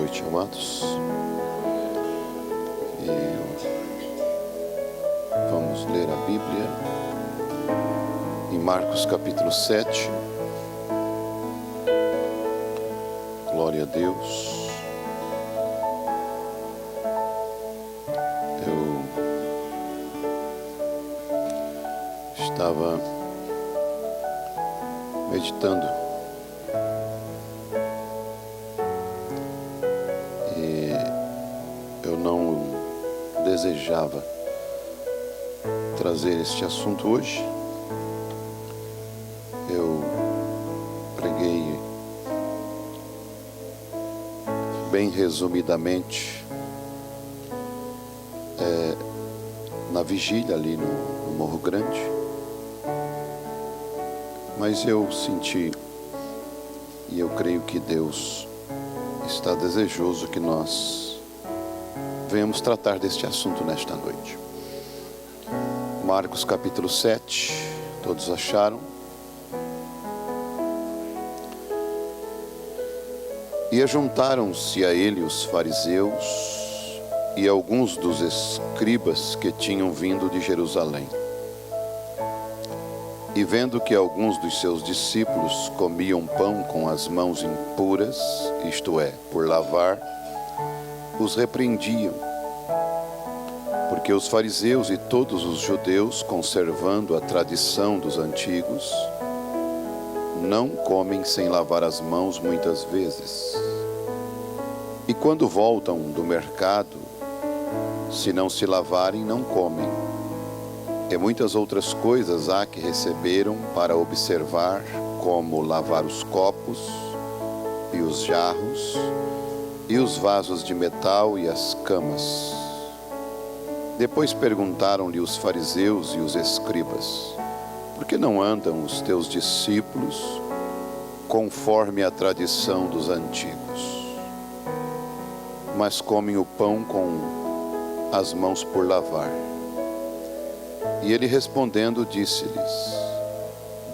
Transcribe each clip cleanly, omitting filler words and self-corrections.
noite, amados. E vamos ler a Bíblia em Marcos capítulo 7. Glória a Deus. Eu estava meditando e eu não desejava trazer este assunto hoje. Eu preguei bem resumidamente na vigília ali no Morro Grande, mas eu senti e eu creio que Deus está desejoso que nós venhamos tratar deste assunto nesta noite. Marcos capítulo 7, todos acharam? E ajuntaram-se a ele os fariseus e alguns dos escribas que tinham vindo de Jerusalém. E vendo que alguns dos seus discípulos comiam pão com as mãos impuras, isto é, por lavar, os repreendiam. Porque os fariseus e todos os judeus, conservando a tradição dos antigos, não comem sem lavar as mãos muitas vezes. E quando voltam do mercado, se não se lavarem, não comem. E muitas outras coisas há que receberam para observar, como lavar os copos e os jarros e os vasos de metal e as camas. Depois perguntaram-lhe os fariseus e os escribas: por que não andam os teus discípulos conforme a tradição dos antigos, mas comem o pão com as mãos por lavar? E ele respondendo disse-lhes: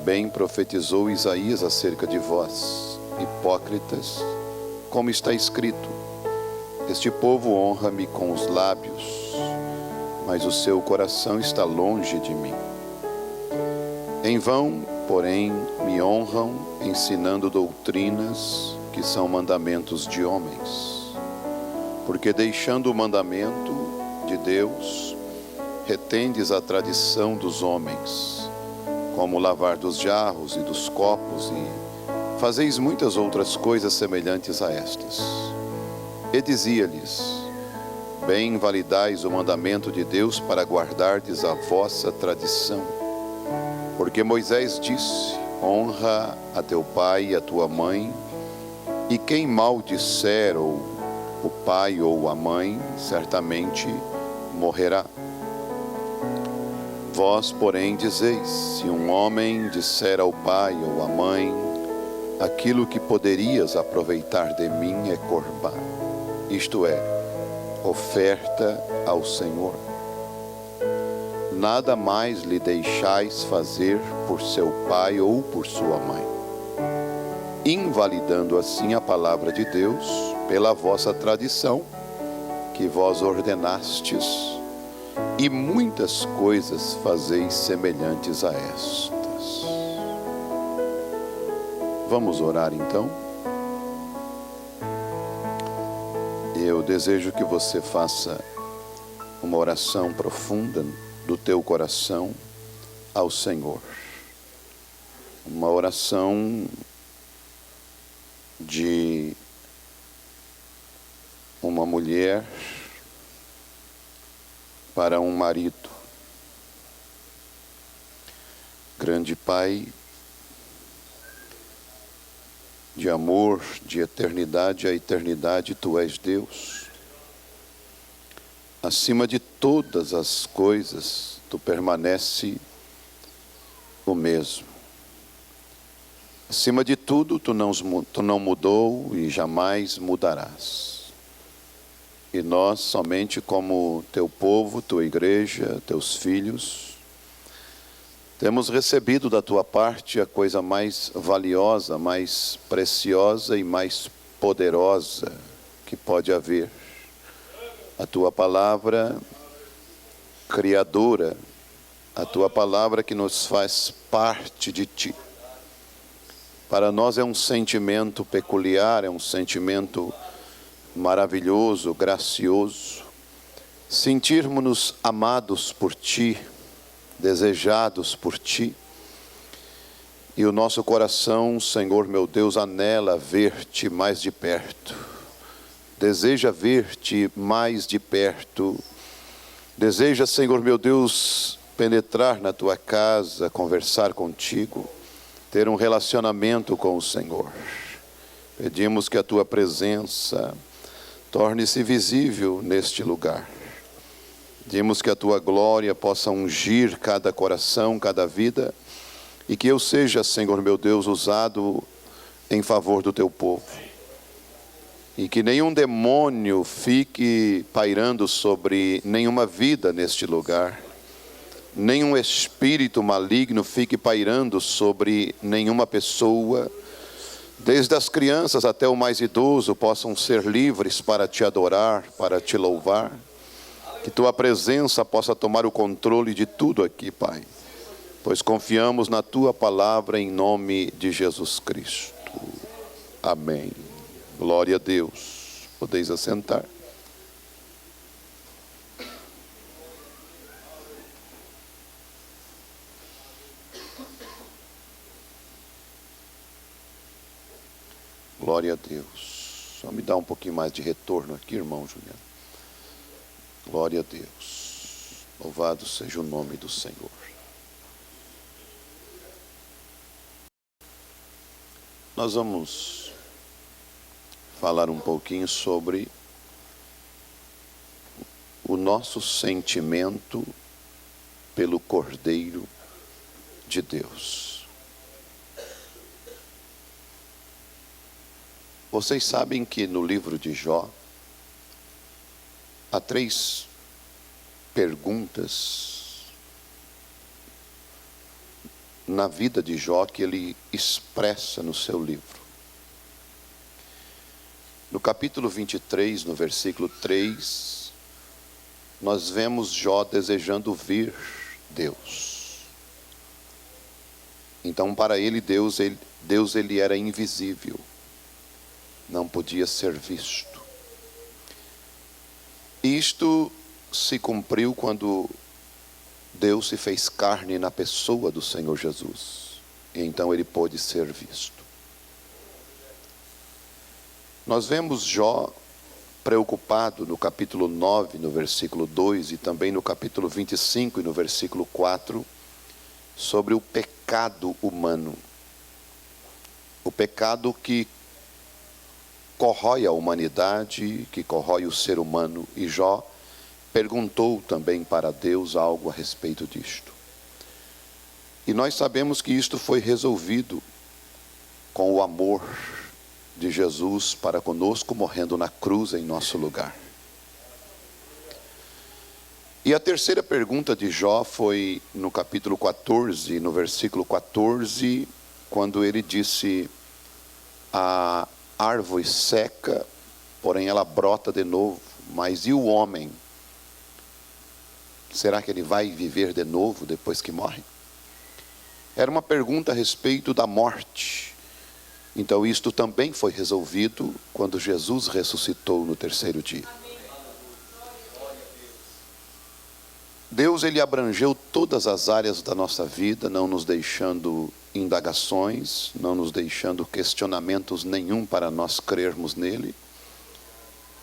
bem profetizou Isaías acerca de vós, hipócritas, como está escrito: este povo honra-me com os lábios, mas o seu coração está longe de mim. Em vão, porém, me honram, ensinando doutrinas que são mandamentos de homens. Porque deixando o mandamento de Deus, retendes a tradição dos homens, como o lavar dos jarros e dos copos, e fazeis muitas outras coisas semelhantes a estas. E dizia-lhes: bem validais o mandamento de Deus para guardardes a vossa tradição. Porque Moisés disse: honra a teu pai e a tua mãe, e quem maldisser ou o pai ou a mãe, certamente morrerá. Vós, porém, dizeis: se um homem disser ao pai ou à mãe, aquilo que poderias aproveitar de mim é corbá, isto é, oferta ao Senhor, nada mais lhe deixais fazer por seu pai ou por sua mãe, invalidando assim a palavra de Deus pela vossa tradição, que vós ordenastes, e muitas coisas fazeis semelhantes a estas. Vamos orar então? Eu desejo que você faça uma oração profunda do teu coração ao Senhor. Uma oração de uma mulher para um marido. Grande Pai, de amor, de eternidade a eternidade, Tu és Deus. Acima de todas as coisas, Tu permanece o mesmo. Acima de tudo, Tu não mudou e jamais mudarás. E nós, somente como Teu povo, Tua igreja, Teus filhos, temos recebido da Tua parte a coisa mais valiosa, mais preciosa e mais poderosa que pode haver. A tua palavra criadora, a tua palavra que nos faz parte de ti. Para nós é um sentimento peculiar, é um sentimento maravilhoso, gracioso, sentirmos-nos amados por ti, desejados por ti. E o nosso coração, Senhor meu Deus, anela ver-te mais de perto. Deseja ver-te mais de perto. Deseja, Senhor meu Deus, penetrar na tua casa, conversar contigo, ter um relacionamento com o Senhor. Pedimos que a tua presença torne-se visível neste lugar. Pedimos que a tua glória possa ungir cada coração, cada vida, e que eu seja, Senhor meu Deus, usado em favor do teu povo. E que nenhum demônio fique pairando sobre nenhuma vida neste lugar. Nenhum espírito maligno fique pairando sobre nenhuma pessoa. Desde as crianças até o mais idoso possam ser livres para te adorar, para te louvar. Que tua presença possa tomar o controle de tudo aqui, Pai. Pois confiamos na tua palavra em nome de Jesus Cristo. Amém. Glória a Deus. Podeis assentar. Glória a Deus. Só me dá um pouquinho mais de retorno aqui, irmão Juliano. Glória a Deus. Louvado seja o nome do Senhor. Nós vamos falar um pouquinho sobre o nosso sentimento pelo Cordeiro de Deus. Vocês sabem que no livro de Jó há 3 perguntas na vida de Jó que ele expressa no seu livro. No capítulo 23, no versículo 3, nós vemos Jó desejando ver Deus. Então, para ele, Deus era invisível, não podia ser visto. Isto se cumpriu quando Deus se fez carne na pessoa do Senhor Jesus. E então ele pôde ser visto. Nós vemos Jó preocupado no capítulo 9, no versículo 2, e também no capítulo 25 e no versículo 4, sobre o pecado humano. O pecado que corrói a humanidade, que corrói o ser humano. E Jó perguntou também para Deus algo a respeito disto. E nós sabemos que isto foi resolvido com o amor de Jesus para conosco, morrendo na cruz em nosso lugar. E a terceira pergunta de Jó foi no capítulo 14, no versículo 14, quando ele disse: a árvore seca, porém ela brota de novo, mas e o homem? Será que ele vai viver de novo depois que morre? Era uma pergunta a respeito da morte. Então isto também foi resolvido quando Jesus ressuscitou no 3º dia. Deus, ele abrangeu todas as áreas da nossa vida, não nos deixando indagações, não nos deixando questionamentos nenhum para nós crermos nele,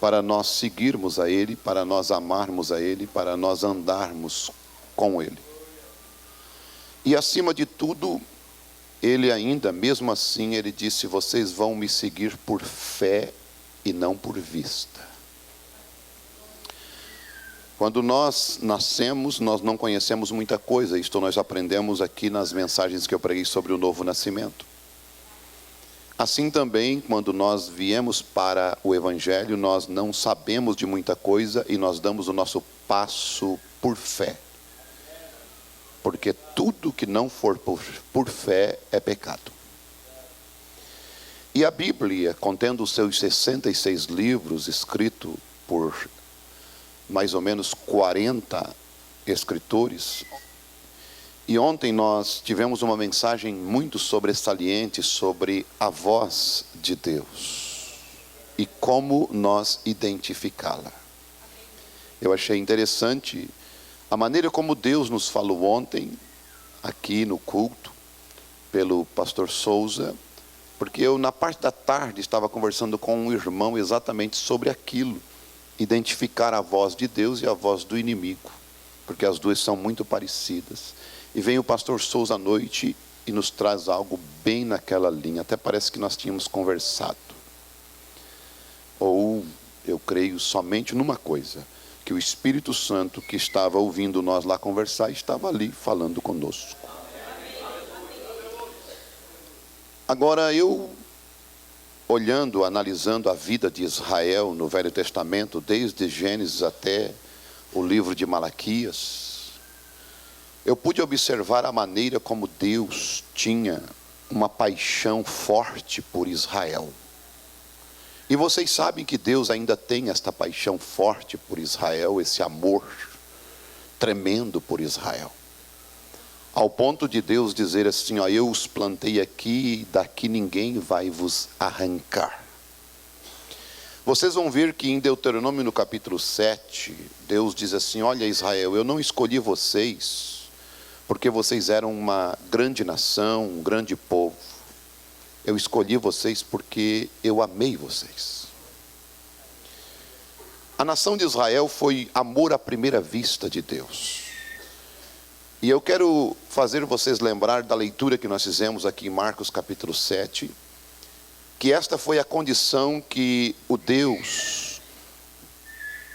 para nós seguirmos a ele, para nós amarmos a ele, para nós andarmos com ele. E acima de tudo, ele ainda, mesmo assim, ele disse: vocês vão me seguir por fé e não por vista. Quando nós nascemos, nós não conhecemos muita coisa. Isto nós aprendemos aqui nas mensagens que eu preguei sobre o novo nascimento. Assim também, quando nós viemos para o Evangelho, nós não sabemos de muita coisa e nós damos o nosso passo por fé. Porque tudo que não for por fé é pecado. E a Bíblia, contendo os seus 66 livros, escrito por mais ou menos 40 escritores. E ontem nós tivemos uma mensagem muito sobressalente sobre a voz de Deus e como nós identificá-la. Eu achei interessante a maneira como Deus nos falou ontem, aqui no culto, pelo pastor Souza, porque eu na parte da tarde estava conversando com um irmão exatamente sobre aquilo, identificar a voz de Deus e a voz do inimigo, porque as duas são muito parecidas. E vem o pastor Souza à noite e nos traz algo bem naquela linha, até parece que nós tínhamos conversado. Ou eu creio somente numa coisa, que o Espírito Santo que estava ouvindo nós lá conversar, estava ali falando conosco. Agora eu, olhando, analisando a vida de Israel no Velho Testamento, desde Gênesis até o livro de Malaquias, eu pude observar a maneira como Deus tinha uma paixão forte por Israel. E vocês sabem que Deus ainda tem esta paixão forte por Israel, esse amor tremendo por Israel. Ao ponto de Deus dizer assim, ó, eu os plantei aqui, daqui ninguém vai vos arrancar. Vocês vão ver que em Deuteronômio no capítulo 7, Deus diz assim, olha Israel, eu não escolhi vocês, porque vocês eram uma grande nação, um grande povo. Eu escolhi vocês porque eu amei vocês. A nação de Israel foi amor à primeira vista de Deus. E eu quero fazer vocês lembrar da leitura que nós fizemos aqui em Marcos capítulo 7, que esta foi a condição que o Deus,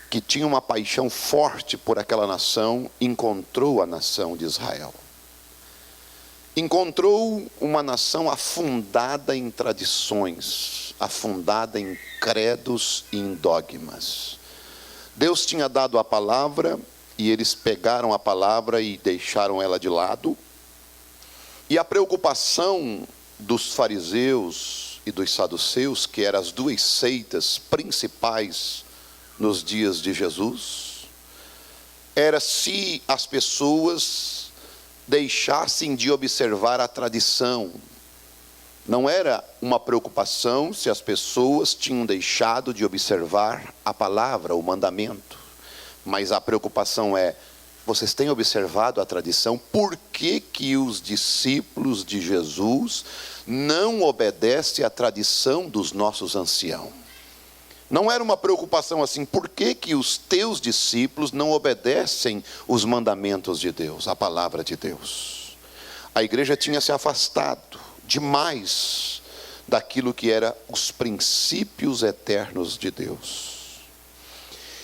que tinha uma paixão forte por aquela nação, encontrou a nação de Israel. Encontrou uma nação afundada em tradições, afundada em credos e em dogmas. Deus tinha dado a palavra, e eles pegaram a palavra e deixaram ela de lado. E a preocupação dos fariseus e dos saduceus, que eram as duas seitas principais nos dias de Jesus, era se as pessoas deixassem de observar a tradição. Não era uma preocupação se as pessoas tinham deixado de observar a palavra, o mandamento. Mas a preocupação é, vocês têm observado a tradição? Por que que os discípulos de Jesus não obedecem à tradição dos nossos anciãos? Não era uma preocupação assim, por que que os teus discípulos não obedecem os mandamentos de Deus, a palavra de Deus? A igreja tinha se afastado demais daquilo que era os princípios eternos de Deus.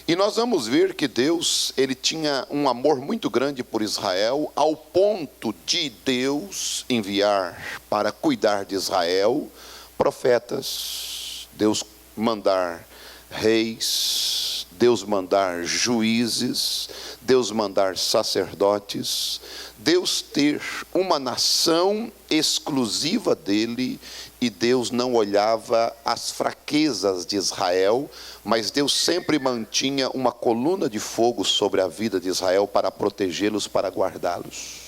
E nós vamos ver que Deus, ele tinha um amor muito grande por Israel, ao ponto de Deus enviar para cuidar de Israel profetas, Deus mandar reis, Deus mandar juízes, Deus mandar sacerdotes, Deus ter uma nação exclusiva dele, e Deus não olhava as fraquezas de Israel, mas Deus sempre mantinha uma coluna de fogo sobre a vida de Israel para protegê-los, para guardá-los.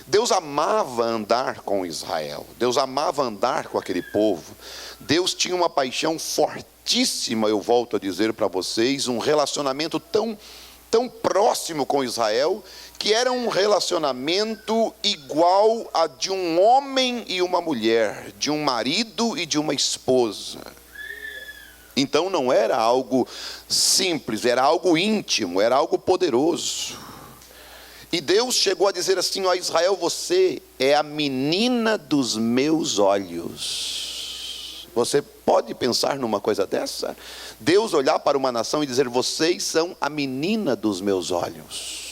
Deus amava andar com Israel, Deus amava andar com aquele povo. Deus tinha uma paixão fortíssima, eu volto a dizer para vocês, um relacionamento tão próximo com Israel, que era um relacionamento igual a de um homem e uma mulher, de um marido e de uma esposa. Então não era algo simples, era algo íntimo, era algo poderoso. E Deus chegou a dizer assim, ó Israel, você é a menina dos meus olhos. Você pode pensar numa coisa dessa? Deus olhar para uma nação e dizer, vocês são a menina dos meus olhos.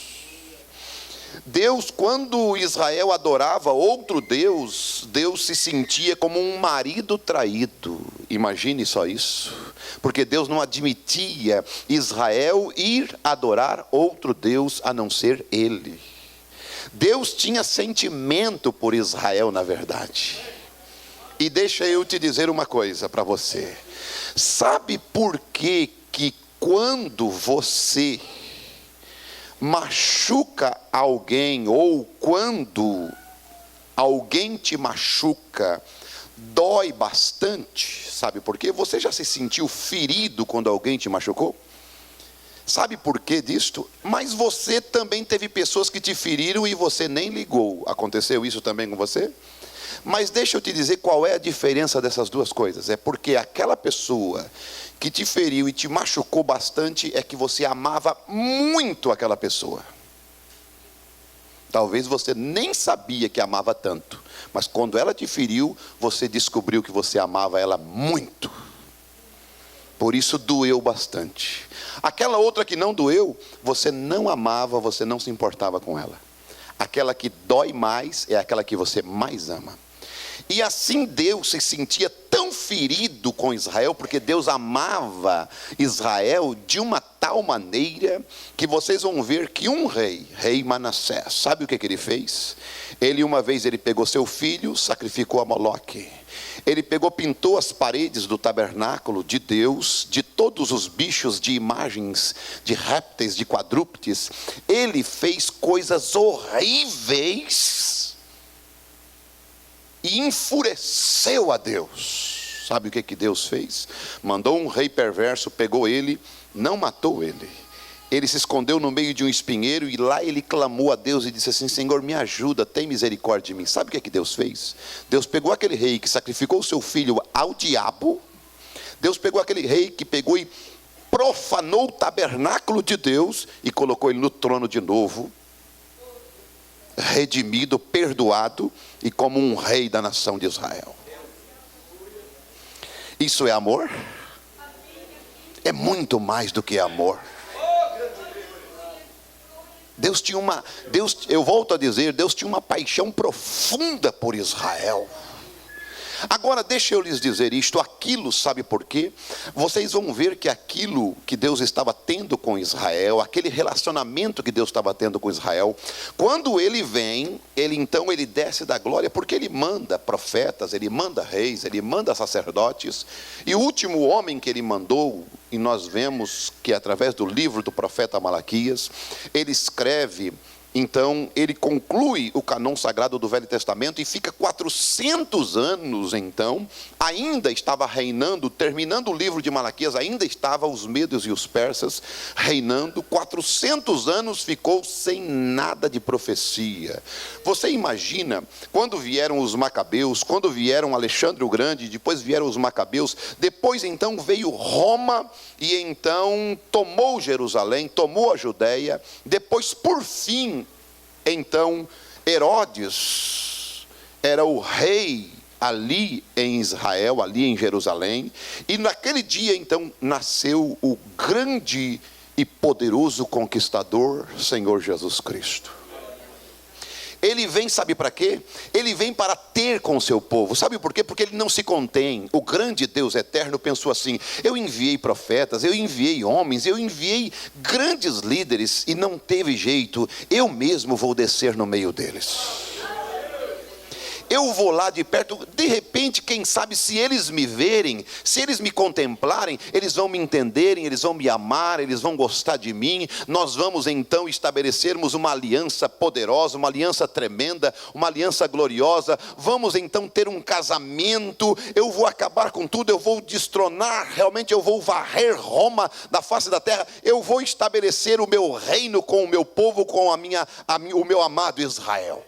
Deus, quando Israel adorava outro Deus, Deus se sentia como um marido traído. Imagine só isso. Porque Deus não admitia Israel ir adorar outro Deus a não ser Ele. Deus tinha sentimento por Israel, na verdade. E deixa eu te dizer uma coisa para você. Sabe por que quando você machuca alguém, ou quando alguém te machuca, dói bastante? Sabe por quê? Você já se sentiu ferido quando alguém te machucou? Sabe por que disto? Mas você também teve pessoas que te feriram e você nem ligou. Aconteceu isso também com você? Mas deixa eu te dizer qual é a diferença dessas duas coisas. É porque aquela pessoa que te feriu e te machucou bastante é que você amava muito aquela pessoa. Talvez você nem sabia que amava tanto, mas quando ela te feriu, você descobriu que você amava ela muito. Por isso doeu bastante. Aquela outra que não doeu, você não amava, você não se importava com ela. Aquela que dói mais é aquela que você mais ama. E assim Deus se sentia tão ferido com Israel, porque Deus amava Israel de uma tal maneira, que vocês vão ver que um rei Manassés, sabe o que ele fez? Uma vez ele pegou seu filho, sacrificou a Moloque. Ele pintou as paredes do tabernáculo de Deus, de todos os bichos, de imagens, de répteis, de quadrúpedes. Ele fez coisas horríveis e enfureceu a Deus. Sabe o que Deus fez? Mandou um rei perverso, pegou ele, não matou ele. Ele se escondeu no meio de um espinheiro e lá ele clamou a Deus e disse assim: Senhor, me ajuda, tem misericórdia de mim. Sabe o que Deus fez? Deus pegou aquele rei que sacrificou o seu filho ao diabo. Deus pegou aquele rei que pegou e profanou o tabernáculo de Deus e colocou ele no trono de novo, redimido, perdoado e como um rei da nação de Israel. Isso é amor? É muito mais do que amor. Eu volto a dizer, Deus tinha uma paixão profunda por Israel. Agora deixa eu lhes dizer isto, aquilo, sabe por quê? Vocês vão ver que aquilo que Deus estava tendo com Israel, aquele relacionamento que Deus estava tendo com Israel, quando ele vem, ele desce da glória, porque ele manda profetas, ele manda reis, ele manda sacerdotes, e o último homem que ele mandou, e nós vemos que através do livro do profeta Malaquias, ele escreve. Então, ele conclui o cânon sagrado do Velho Testamento e fica 400 anos, então, ainda estava reinando, terminando o livro de Malaquias, ainda estavam os medos e os persas reinando, 400 anos ficou sem nada de profecia. Você imagina, quando vieram os Macabeus, quando vieram Alexandre o Grande, depois vieram os Macabeus, depois então veio Roma, e então tomou Jerusalém, tomou a Judéia, depois por fim, então Herodes era o rei ali em Israel, ali em Jerusalém, e naquele dia então nasceu o grande e poderoso conquistador, Senhor Jesus Cristo. Ele vem, sabe para quê? Ele vem para ter com o seu povo. Sabe por quê? Porque ele não se contém. O grande Deus eterno pensou assim: eu enviei profetas, eu enviei homens, eu enviei grandes líderes e não teve jeito, eu mesmo vou descer no meio deles. Eu vou lá de perto, de repente, quem sabe, se eles me verem, se eles me contemplarem, eles vão me entenderem, eles vão me amar, eles vão gostar de mim. Nós vamos então estabelecermos uma aliança poderosa, uma aliança tremenda, uma aliança gloriosa. Vamos então ter um casamento. Eu vou acabar com tudo, eu vou destronar, realmente eu vou varrer Roma da face da terra. Eu vou estabelecer o meu reino com o meu povo, com o meu amado Israel.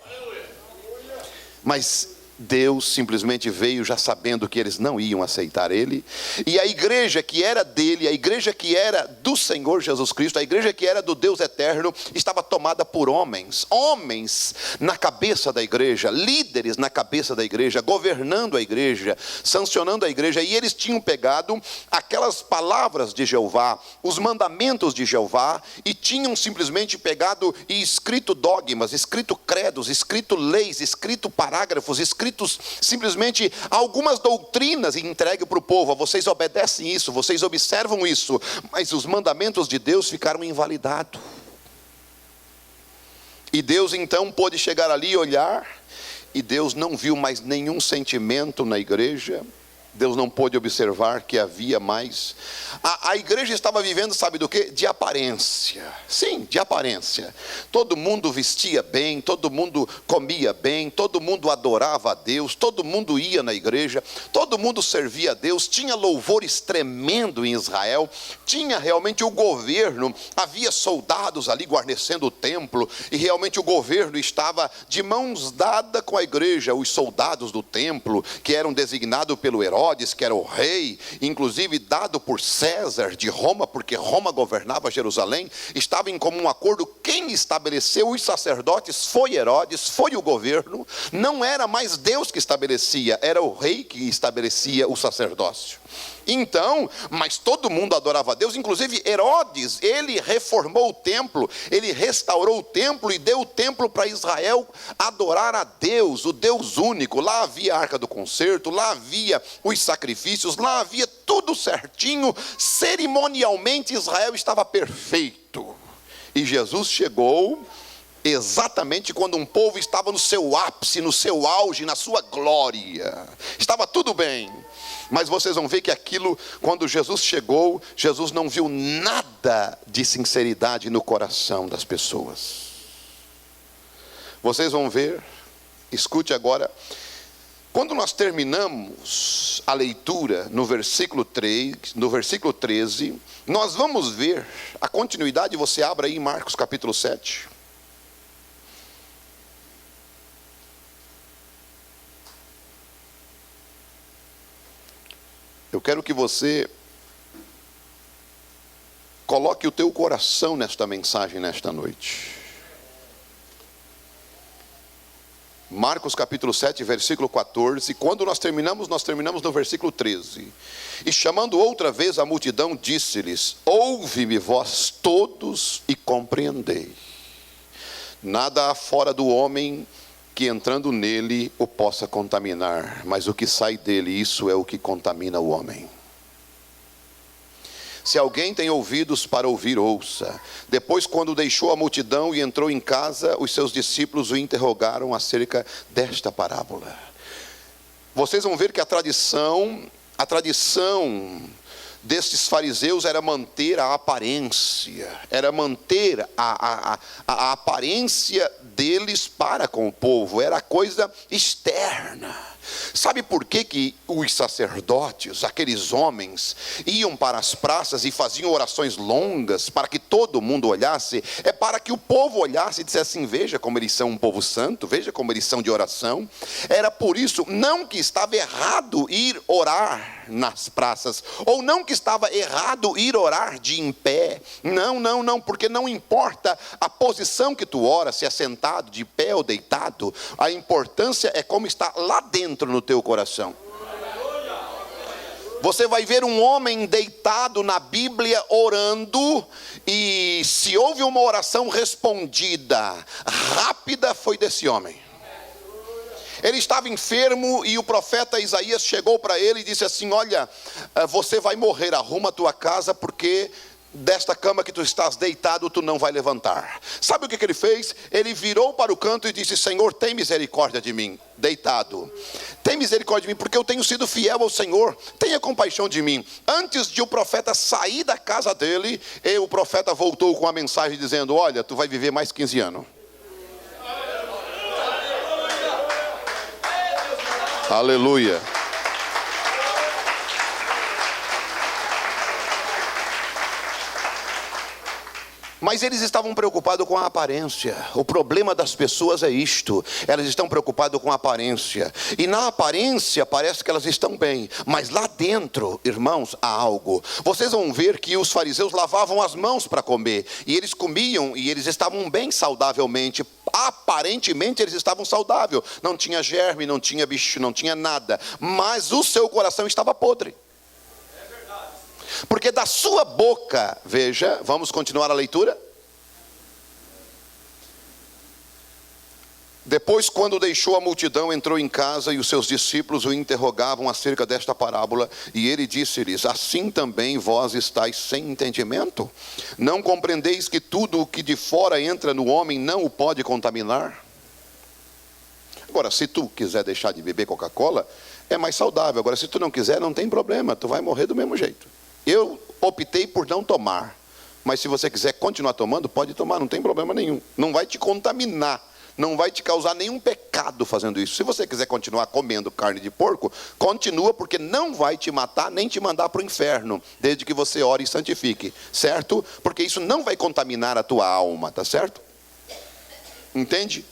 Mas Deus simplesmente veio já sabendo que eles não iam aceitar ele. E a igreja que era dele, a igreja que era do Senhor Jesus Cristo, a igreja que era do Deus eterno, estava tomada por homens. Homens na cabeça da igreja, líderes na cabeça da igreja, governando a igreja, sancionando a igreja. E eles tinham pegado aquelas palavras de Jeová, os mandamentos de Jeová, e tinham simplesmente pegado e escrito dogmas, escrito credos, escrito leis, escrito parágrafos, escrito simplesmente algumas doutrinas e entregue para o povo. Vocês obedecem isso, vocês observam isso, mas os mandamentos de Deus ficaram invalidados. E Deus então pôde chegar ali e olhar e Deus não viu mais nenhum sentimento na igreja. Deus não pôde observar que havia mais. A igreja estava vivendo, sabe do quê? De aparência. Sim, de aparência. Todo mundo vestia bem, todo mundo comia bem, todo mundo adorava a Deus, todo mundo ia na igreja, todo mundo servia a Deus, tinha louvores tremendo em Israel, tinha realmente o governo, havia soldados ali guarnecendo o templo, e realmente o governo estava de mãos dadas com a igreja. Os soldados do templo, que eram designados pelo Herodes, que era o rei, inclusive dado por César de Roma, porque Roma governava Jerusalém, estava em comum acordo. Quem estabeleceu os sacerdotes foi Herodes, foi o governo. Não era mais Deus que estabelecia, era o rei que estabelecia o sacerdócio. Então, mas todo mundo adorava a Deus, inclusive Herodes, ele reformou o templo, ele restaurou o templo e deu o templo para Israel adorar a Deus, o Deus único. Lá havia a Arca do Concerto, lá havia os sacrifícios, lá havia tudo certinho, cerimonialmente Israel estava perfeito. E Jesus chegou exatamente quando um povo estava no seu ápice, no seu auge, na sua glória, estava tudo bem. Mas vocês vão ver que aquilo, quando Jesus chegou, Jesus não viu nada de sinceridade no coração das pessoas. Vocês vão ver, escute agora, quando nós terminamos a leitura no versículo 13, nós vamos ver a continuidade. Você abre aí em Marcos capítulo 7. Eu quero que você coloque o teu coração nesta mensagem nesta noite. Marcos capítulo 7, versículo 14. Quando nós terminamos no versículo 13. E chamando outra vez a multidão, disse-lhes: ouve-me vós todos e compreendei. Nada há fora do homem que entrando nele o possa contaminar, mas o que sai dele, isso é o que contamina o homem. Se alguém tem ouvidos para ouvir, ouça. Depois, quando deixou a multidão e entrou em casa, os seus discípulos o interrogaram acerca desta parábola. Vocês vão ver que a tradição destes fariseus era manter a aparência, era manter a aparência deles para com o povo, era coisa externa. Sabe por que os sacerdotes, aqueles homens, iam para as praças e faziam orações longas para que todo mundo olhasse? É para que o povo olhasse e dissesse assim: veja como eles são um povo santo, veja como eles são de oração. Era por isso, não que estava errado ir orar nas praças, ou não que estava errado ir orar de em pé, não, porque não importa a posição que tu ora, se é sentado, de pé ou deitado, a importância é como está lá dentro no teu coração. Você vai ver um homem deitado na Bíblia orando, e se houve uma oração respondida rápida, foi desse homem. Ele estava enfermo e o profeta Isaías chegou para ele e disse assim: olha, você vai morrer, arruma a tua casa, porque desta cama que tu estás deitado, tu não vai levantar. Sabe o que ele fez? Ele virou para o canto e disse: Senhor, tem misericórdia de mim, deitado. Tem misericórdia de mim, porque eu tenho sido fiel ao Senhor. Tenha compaixão de mim. Antes de o profeta sair da casa dele, o profeta voltou com a mensagem dizendo: olha, tu vai viver mais 15 anos. Aleluia. Mas eles estavam preocupados com a aparência. O problema das pessoas é isto: elas estão preocupadas com a aparência. E na aparência parece que elas estão bem, mas lá dentro, irmãos, há algo. Vocês vão ver que os fariseus lavavam as mãos para comer, e eles comiam, e eles estavam bem saudavelmente. Aparentemente eles estavam saudáveis, não tinha germe, não tinha bicho, não tinha nada, mas o seu coração estava podre. Porque da sua boca, veja, vamos continuar a leitura. Depois, quando deixou a multidão, entrou em casa, e os seus discípulos o interrogavam acerca desta parábola, e ele disse-lhes: assim também vós estáis sem entendimento? Não compreendeis que tudo o que de fora entra no homem não o pode contaminar? Agora, se tu quiser deixar de beber Coca-Cola, é mais saudável. Agora, se tu não quiser, não tem problema, tu vai morrer do mesmo jeito. Eu optei por não tomar, mas se você quiser continuar tomando, pode tomar, não tem problema nenhum. Não vai te contaminar, não vai te causar nenhum pecado fazendo isso. Se você quiser continuar comendo carne de porco, continua, porque não vai te matar, nem te mandar para o inferno, desde que você ore e santifique, certo? Porque isso não vai contaminar a tua alma, tá certo? Entende?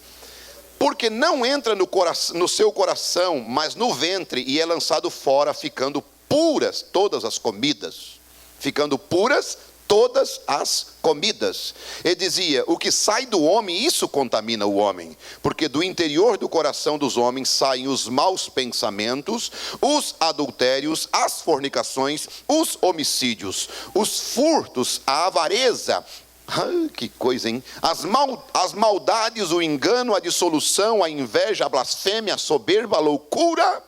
Porque não entra no seu coração, mas no ventre, e é lançado fora, ficando puras todas as comidas. Ficando puras todas as comidas. Ele dizia, o que sai do homem, isso contamina o homem. Porque do interior do coração dos homens saem os maus pensamentos, os adultérios, as fornicações, os homicídios, os furtos, a avareza. Que coisa, hein? As maldades, o engano, a dissolução, a inveja, a blasfêmia, a soberba, a loucura.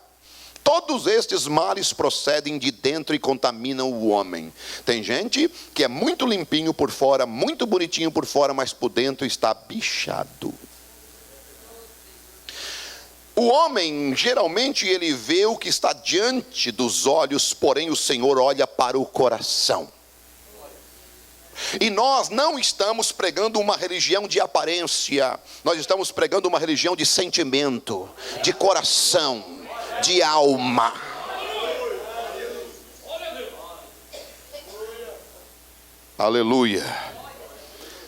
Todos estes males procedem de dentro e contaminam o homem. Tem gente que é muito limpinho por fora, muito bonitinho por fora, mas por dentro está bichado. O homem, geralmente, ele vê o que está diante dos olhos, porém o Senhor olha para o coração. E nós não estamos pregando uma religião de aparência, nós estamos pregando uma religião de sentimento, de coração, de alma. Aleluia.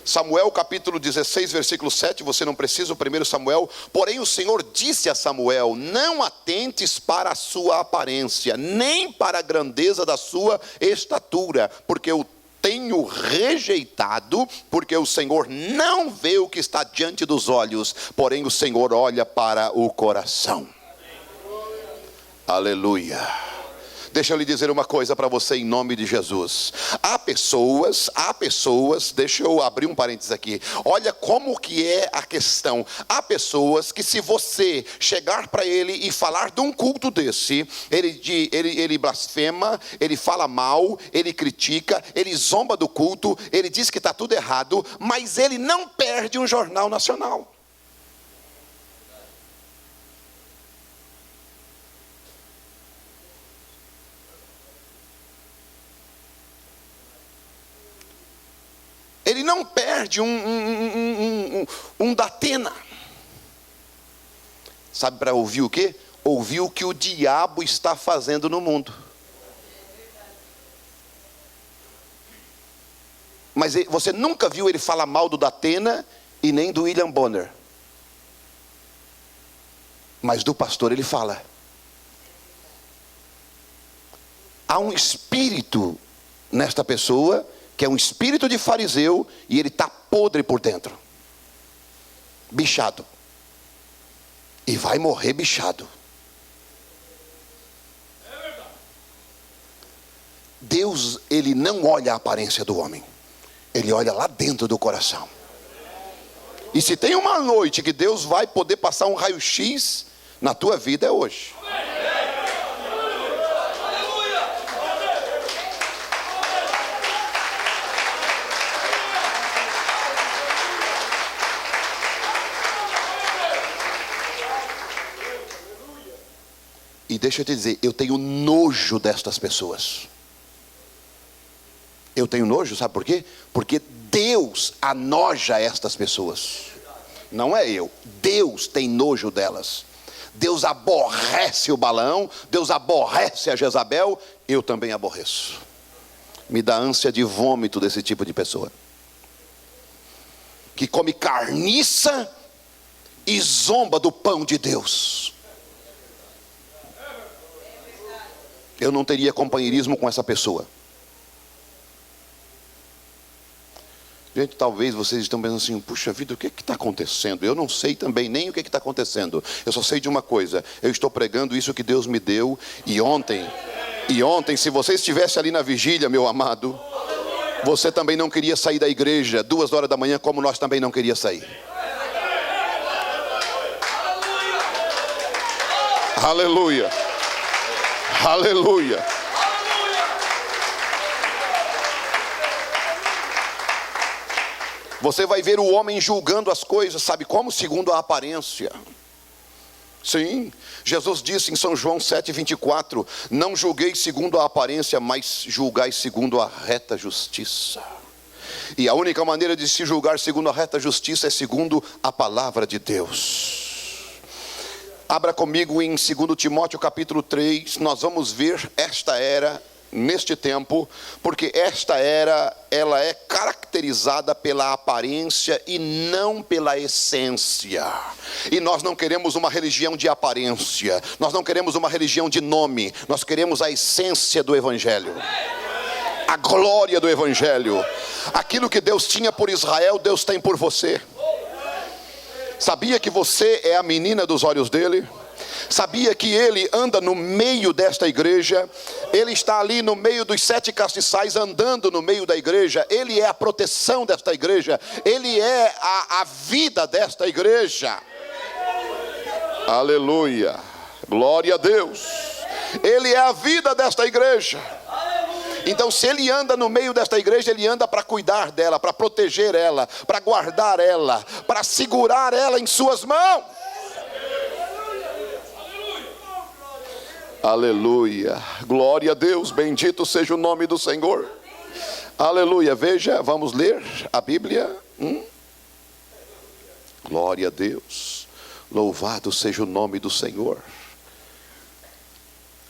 Samuel capítulo 16, versículo 7, você não precisa, o 1 Samuel. Porém o Senhor disse a Samuel, não atentes para a sua aparência, nem para a grandeza da sua estatura, porque eu tenho rejeitado, porque o Senhor não vê o que está diante dos olhos, porém o Senhor olha para o coração. Aleluia. Deixa eu lhe dizer uma coisa para você em nome de Jesus. Há pessoas, deixa eu abrir um parênteses aqui. Olha como que é a questão. Há pessoas que se você chegar para ele e falar de um culto desse, ele blasfema, ele fala mal, ele critica, ele zomba do culto, ele diz que está tudo errado, mas ele não perde um jornal nacional. Ele não perde um Datena. Sabe para ouvir o quê? Ouvir o que o diabo está fazendo no mundo. Mas você nunca viu ele falar mal do Datena e nem do William Bonner. Mas do pastor ele fala. Há um espírito nesta pessoa que é um espírito de fariseu, e ele está podre por dentro, bichado, e vai morrer bichado. Deus, ele não olha a aparência do homem, ele olha lá dentro do coração. E se tem uma noite que Deus vai poder passar um raio-x na tua vida, é hoje. E deixa eu te dizer, eu tenho nojo destas pessoas. Eu tenho nojo, sabe por quê? Porque Deus anoja estas pessoas. Não é eu, Deus tem nojo delas. Deus aborrece o Balaão, Deus aborrece a Jezabel, eu também aborreço. Me dá ânsia de vômito desse tipo de pessoa. Que come carniça e zomba do pão de Deus. Eu não teria companheirismo com essa pessoa. Gente, talvez vocês estão pensando assim, puxa vida, o que está acontecendo? Eu não sei também nem o que está acontecendo. Eu só sei de uma coisa, eu estou pregando isso que Deus me deu. E ontem, se você estivesse ali na vigília, meu amado, você também não queria sair da igreja 2 horas da manhã, como nós também não queríamos sair. Aleluia. Aleluia. Você vai ver o homem julgando as coisas, sabe como? Segundo a aparência. Sim, Jesus disse em São João 7,24: não julgueis segundo a aparência, mas julgai segundo a reta justiça. E a única maneira de se julgar segundo a reta justiça é segundo a palavra de Deus. Abra comigo em 2 Timóteo capítulo 3, nós vamos ver esta era neste tempo, porque esta era, ela é caracterizada pela aparência e não pela essência. E nós não queremos uma religião de aparência, nós não queremos uma religião de nome, nós queremos a essência do Evangelho, a glória do Evangelho. Aquilo que Deus tinha por Israel, Deus tem por você. Sabia que você é a menina dos olhos dele? Sabia que ele anda no meio desta igreja? Ele está ali no meio dos 7 castiçais, andando no meio da igreja. Ele é a proteção desta igreja. Ele é a vida desta igreja. Aleluia, glória a Deus. Ele é a vida desta igreja. Então, se ele anda no meio desta igreja, ele anda para cuidar dela, para proteger ela, para guardar ela, para segurar ela em suas mãos. Aleluia, glória a Deus, bendito seja o nome do Senhor. Aleluia, veja, vamos ler a Bíblia. Glória a Deus, louvado seja o nome do Senhor.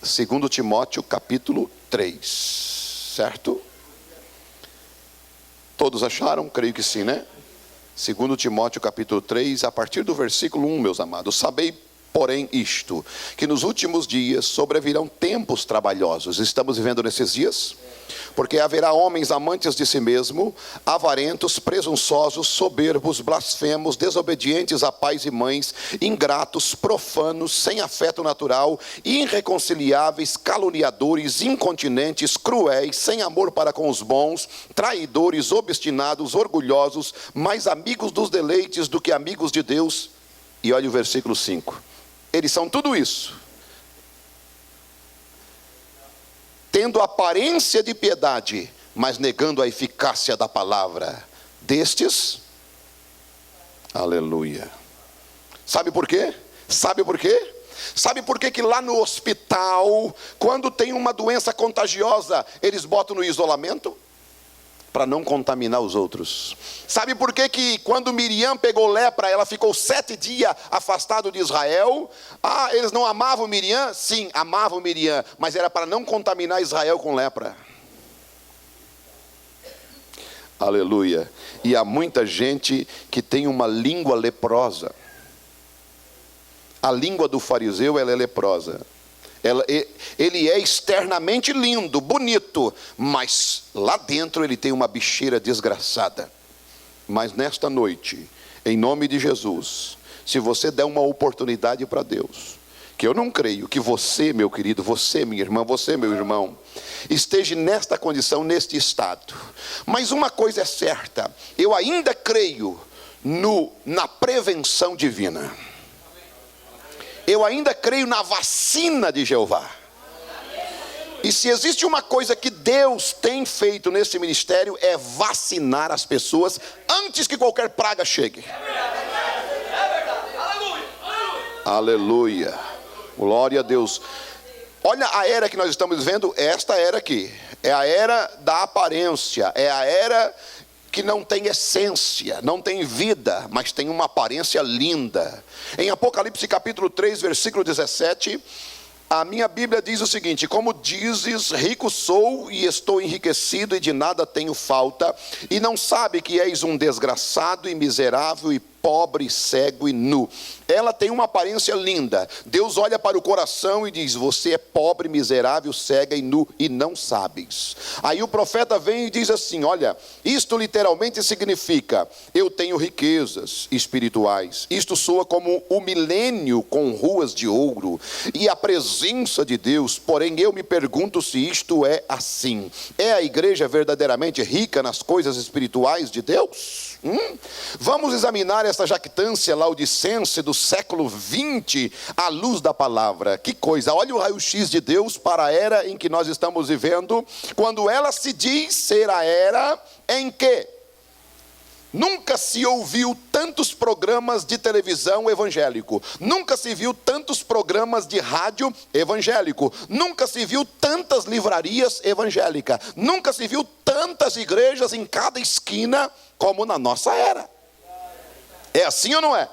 2 Timóteo capítulo 3, certo? Todos acharam? Creio que sim, né? 2 Timóteo capítulo 3, a partir do versículo 1, meus amados. Sabei, porém, isto, que nos últimos dias sobrevirão tempos trabalhosos. Estamos vivendo nesses dias? Porque haverá homens amantes de si mesmo, avarentos, presunçosos, soberbos, blasfemos, desobedientes a pais e mães, ingratos, profanos, sem afeto natural, irreconciliáveis, caluniadores, incontinentes, cruéis, sem amor para com os bons, traidores, obstinados, orgulhosos, mais amigos dos deleites do que amigos de Deus. E olha o versículo 5. Eles são tudo isso, tendo aparência de piedade, mas negando a eficácia da palavra. Destes, aleluia. Sabe por quê? Sabe por quê? Sabe por quê que lá no hospital, quando tem uma doença contagiosa, eles botam no isolamento? Para não contaminar os outros. Sabe por quê que quando Miriam pegou lepra, ela ficou 7 dias afastada de Israel? Eles não amavam Miriam? Sim, amavam Miriam, mas era para não contaminar Israel com lepra. Aleluia. E há muita gente que tem uma língua leprosa. A língua do fariseu, ela é leprosa. Ele é externamente lindo, bonito, mas lá dentro ele tem uma bicheira desgraçada. Mas nesta noite, em nome de Jesus, se você der uma oportunidade para Deus, que eu não creio que você, meu querido, você, minha irmã, você, meu irmão, esteja nesta condição, neste estado. Mas uma coisa é certa, eu ainda creio na prevenção divina. Eu ainda creio na vacina de Jeová. E se existe uma coisa que Deus tem feito nesse ministério, é vacinar as pessoas antes que qualquer praga chegue. Aleluia, glória a Deus. Olha a era que nós estamos vivendo, esta era aqui, é a era da aparência, é a era que não tem essência, não tem vida, mas tem uma aparência linda. Em Apocalipse capítulo 3, versículo 17, a minha Bíblia diz o seguinte: como dizes, rico sou e estou enriquecido e de nada tenho falta, e não sabe que és um desgraçado e miserável e pobre, cego e nu. Ela tem uma aparência linda. Deus olha para o coração e diz: você é pobre, miserável, cega e nu e não sabes. Aí o profeta vem e diz assim: olha, isto literalmente significa: eu tenho riquezas espirituais. Isto soa como o milênio com ruas de ouro e a presença de Deus. Porém eu me pergunto se isto é assim. É a igreja verdadeiramente rica nas coisas espirituais de Deus? Vamos examinar essa jactância laodicense do século 20 à luz da palavra. Que coisa, olha o raio-x de Deus para a era em que nós estamos vivendo, quando ela se diz ser a era em que Nunca se ouviu tantos programas de televisão evangélico. Nunca se viu tantos programas de rádio evangélico. Nunca se viu tantas livrarias evangélicas. Nunca se viu tantas igrejas em cada esquina como na nossa era. É assim ou não é?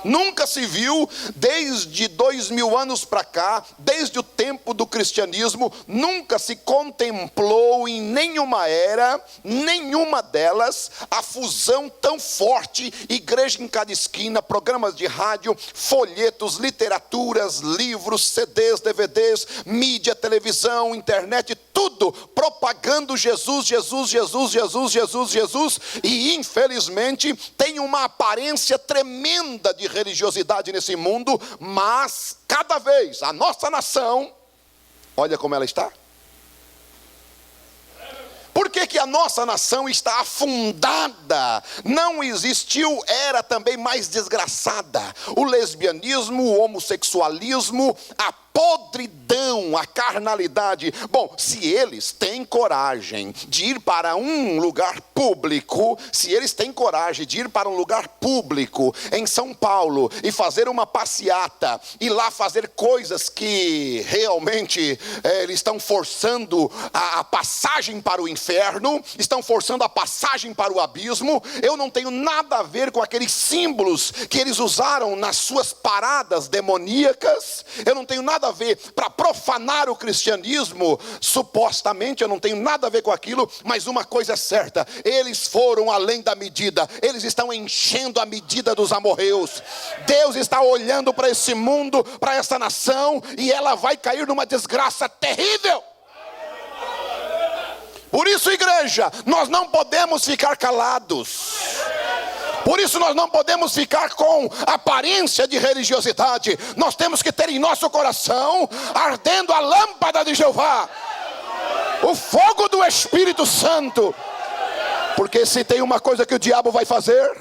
Nunca se viu, desde 2000 anos para cá, desde o tempo do cristianismo, nunca se contemplou em nenhuma era, nenhuma delas, a fusão tão forte, igreja em cada esquina, programas de rádio, folhetos, literaturas, livros, CDs, DVDs, mídia, televisão, internet, tudo propagando Jesus, Jesus, Jesus, Jesus, Jesus, Jesus, e infelizmente tem uma aparência tremenda de religiosidade nesse mundo, mas cada vez a nossa nação, olha como ela está. Por que a nossa nação está afundada? Não existiu era também mais desgraçada. O lesbianismo, o homossexualismo, a podridão, a carnalidade. Bom, se eles têm coragem de ir para um lugar público, se eles têm coragem de ir para um lugar público em São Paulo e fazer uma passeata e lá fazer coisas que realmente eles estão forçando a passagem para o inferno, estão forçando a passagem para o abismo, eu não tenho nada a ver com aqueles símbolos que eles usaram nas suas paradas demoníacas, eu não tenho nada a ver para profanar o cristianismo, supostamente eu não tenho nada a ver com aquilo, mas uma coisa é certa, eles foram além da medida, eles estão enchendo a medida dos amorreus. Deus está olhando para esse mundo, para essa nação, e ela vai cair numa desgraça terrível. Por isso, igreja, nós não podemos ficar calados. Por isso nós não podemos ficar com aparência de religiosidade. Nós temos que ter em nosso coração ardendo a lâmpada de Jeová, o fogo do Espírito Santo. Porque se tem uma coisa que o diabo vai fazer,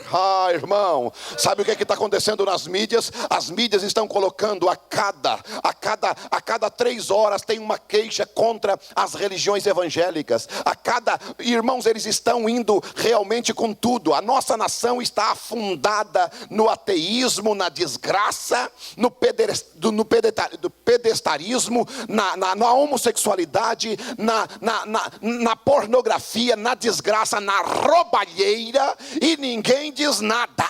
irmão, sabe o que está acontecendo nas mídias? As mídias estão colocando a cada 3 horas tem uma queixa contra as religiões evangélicas. Irmãos, eles estão indo realmente com tudo. A nossa nação está afundada no ateísmo, na desgraça, no pedestarismo, na homossexualidade, na pornografia, na desgraça, na roubalheira, e ninguém diz nada.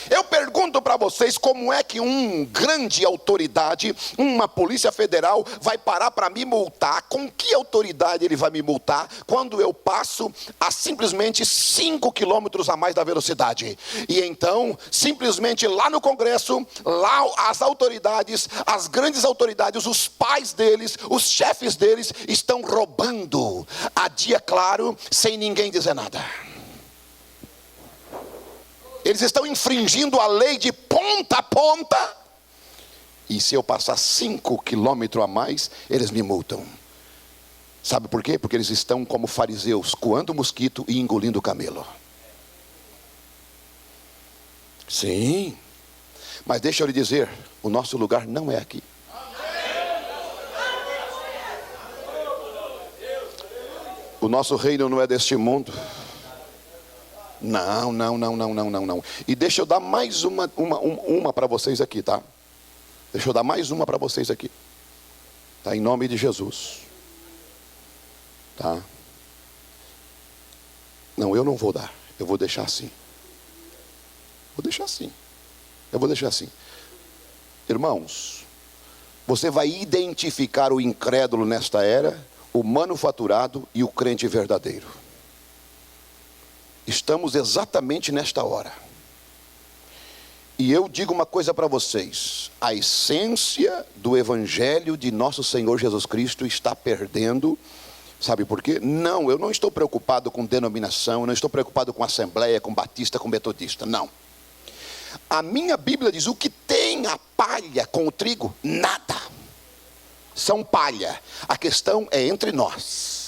Eu pergunto para vocês, como é que uma grande autoridade, uma polícia federal, vai parar para me multar? Com que autoridade ele vai me multar quando eu passo a simplesmente 5 quilômetros a mais da velocidade? E então, simplesmente lá no Congresso, lá as autoridades, as grandes autoridades, os pais deles, os chefes deles, estão roubando a dia claro, sem ninguém dizer nada. Eles estão infringindo a lei de ponta a ponta. E se eu passar 5 quilômetros a mais, eles me multam. Sabe por quê? Porque eles estão como fariseus, coando mosquito e engolindo camelo. Sim. Mas deixa eu lhe dizer, o nosso lugar não é aqui. O nosso reino não é deste mundo. Não. E deixa eu dar mais uma para vocês aqui, tá? Deixa eu dar mais uma para vocês aqui. Tá? Em nome de Jesus. Tá? Não, eu não vou dar. Eu vou deixar assim. Eu vou deixar assim. Irmãos, você vai identificar o incrédulo nesta era, o manufaturado e o crente verdadeiro. Estamos exatamente nesta hora. E eu digo uma coisa para vocês: a essência do Evangelho de nosso Senhor Jesus Cristo está perdendo. Sabe por quê? Não, eu não estou preocupado com denominação, eu não estou preocupado com assembleia, com batista, com metodista, não. A minha Bíblia diz: o que tem a palha com o trigo? Nada. São palha. A questão é entre nós.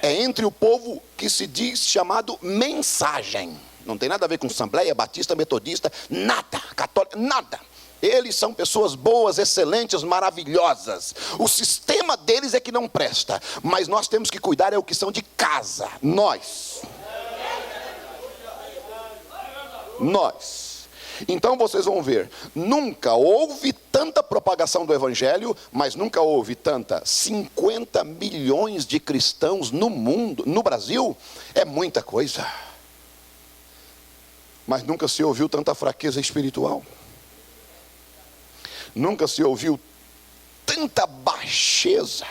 É entre o povo que se diz chamado mensagem. Não tem nada a ver com assembleia, batista, metodista, nada, católica, nada. Eles são pessoas boas, excelentes, maravilhosas. O sistema deles é que não presta. Mas nós temos que cuidar é o que são de casa. Nós. Nós. Então vocês vão ver, nunca houve tanta propagação do evangelho, mas nunca houve tanta, 50 milhões de cristãos no mundo, no Brasil, é muita coisa. Mas nunca se ouviu tanta fraqueza espiritual. Nunca se ouviu tanta baixeza.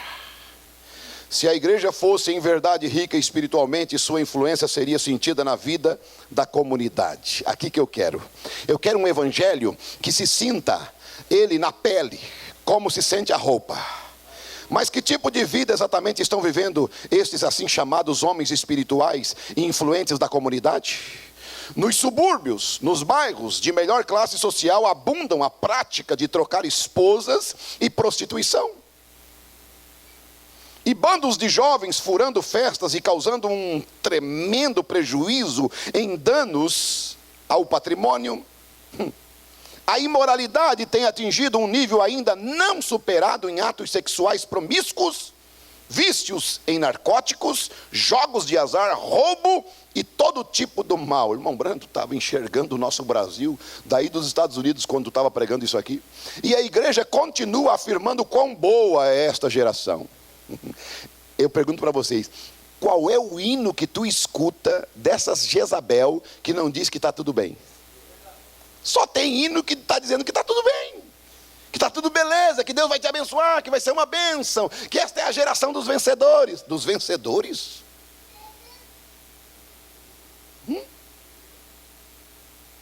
Se a igreja fosse em verdade rica espiritualmente, sua influência seria sentida na vida da comunidade. Aqui que eu quero um evangelho que se sinta ele na pele, como se sente a roupa. Mas que tipo de vida exatamente estão vivendo estes assim chamados homens espirituais e influentes da comunidade? Nos subúrbios, nos bairros de melhor classe social, abundam a prática de trocar esposas e prostituição. E bandos de jovens furando festas e causando um tremendo prejuízo em danos ao patrimônio. A imoralidade tem atingido um nível ainda não superado em atos sexuais promíscuos, vícios em narcóticos, jogos de azar, roubo e todo tipo do mal. O irmão Brando estava enxergando o nosso Brasil daí dos Estados Unidos quando estava pregando isso aqui. E a igreja continua afirmando quão boa é esta geração. Eu pergunto para vocês, qual é o hino que tu escuta dessas Jezabel que não diz que está tudo bem? Só tem hino que está dizendo que está tudo bem, que está tudo beleza, que Deus vai te abençoar, que vai ser uma bênção, que esta é a geração dos vencedores. Dos vencedores?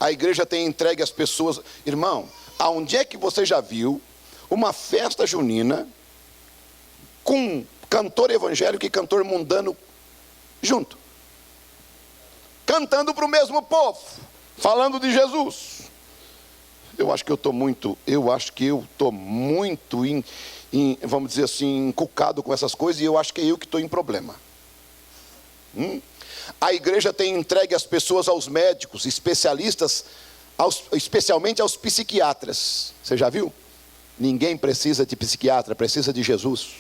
A igreja tem entregue as pessoas. Irmão, aonde é que você já viu uma festa junina com cantor evangélico e cantor mundano junto, cantando para o mesmo povo, falando de Jesus? Eu acho que eu estou muito, vamos dizer assim, encucado com essas coisas, e eu acho que é eu que estou em problema. A igreja tem entregue as pessoas aos médicos, especialistas, especialmente aos psiquiatras. Você já viu? Ninguém precisa de psiquiatra, precisa de Jesus.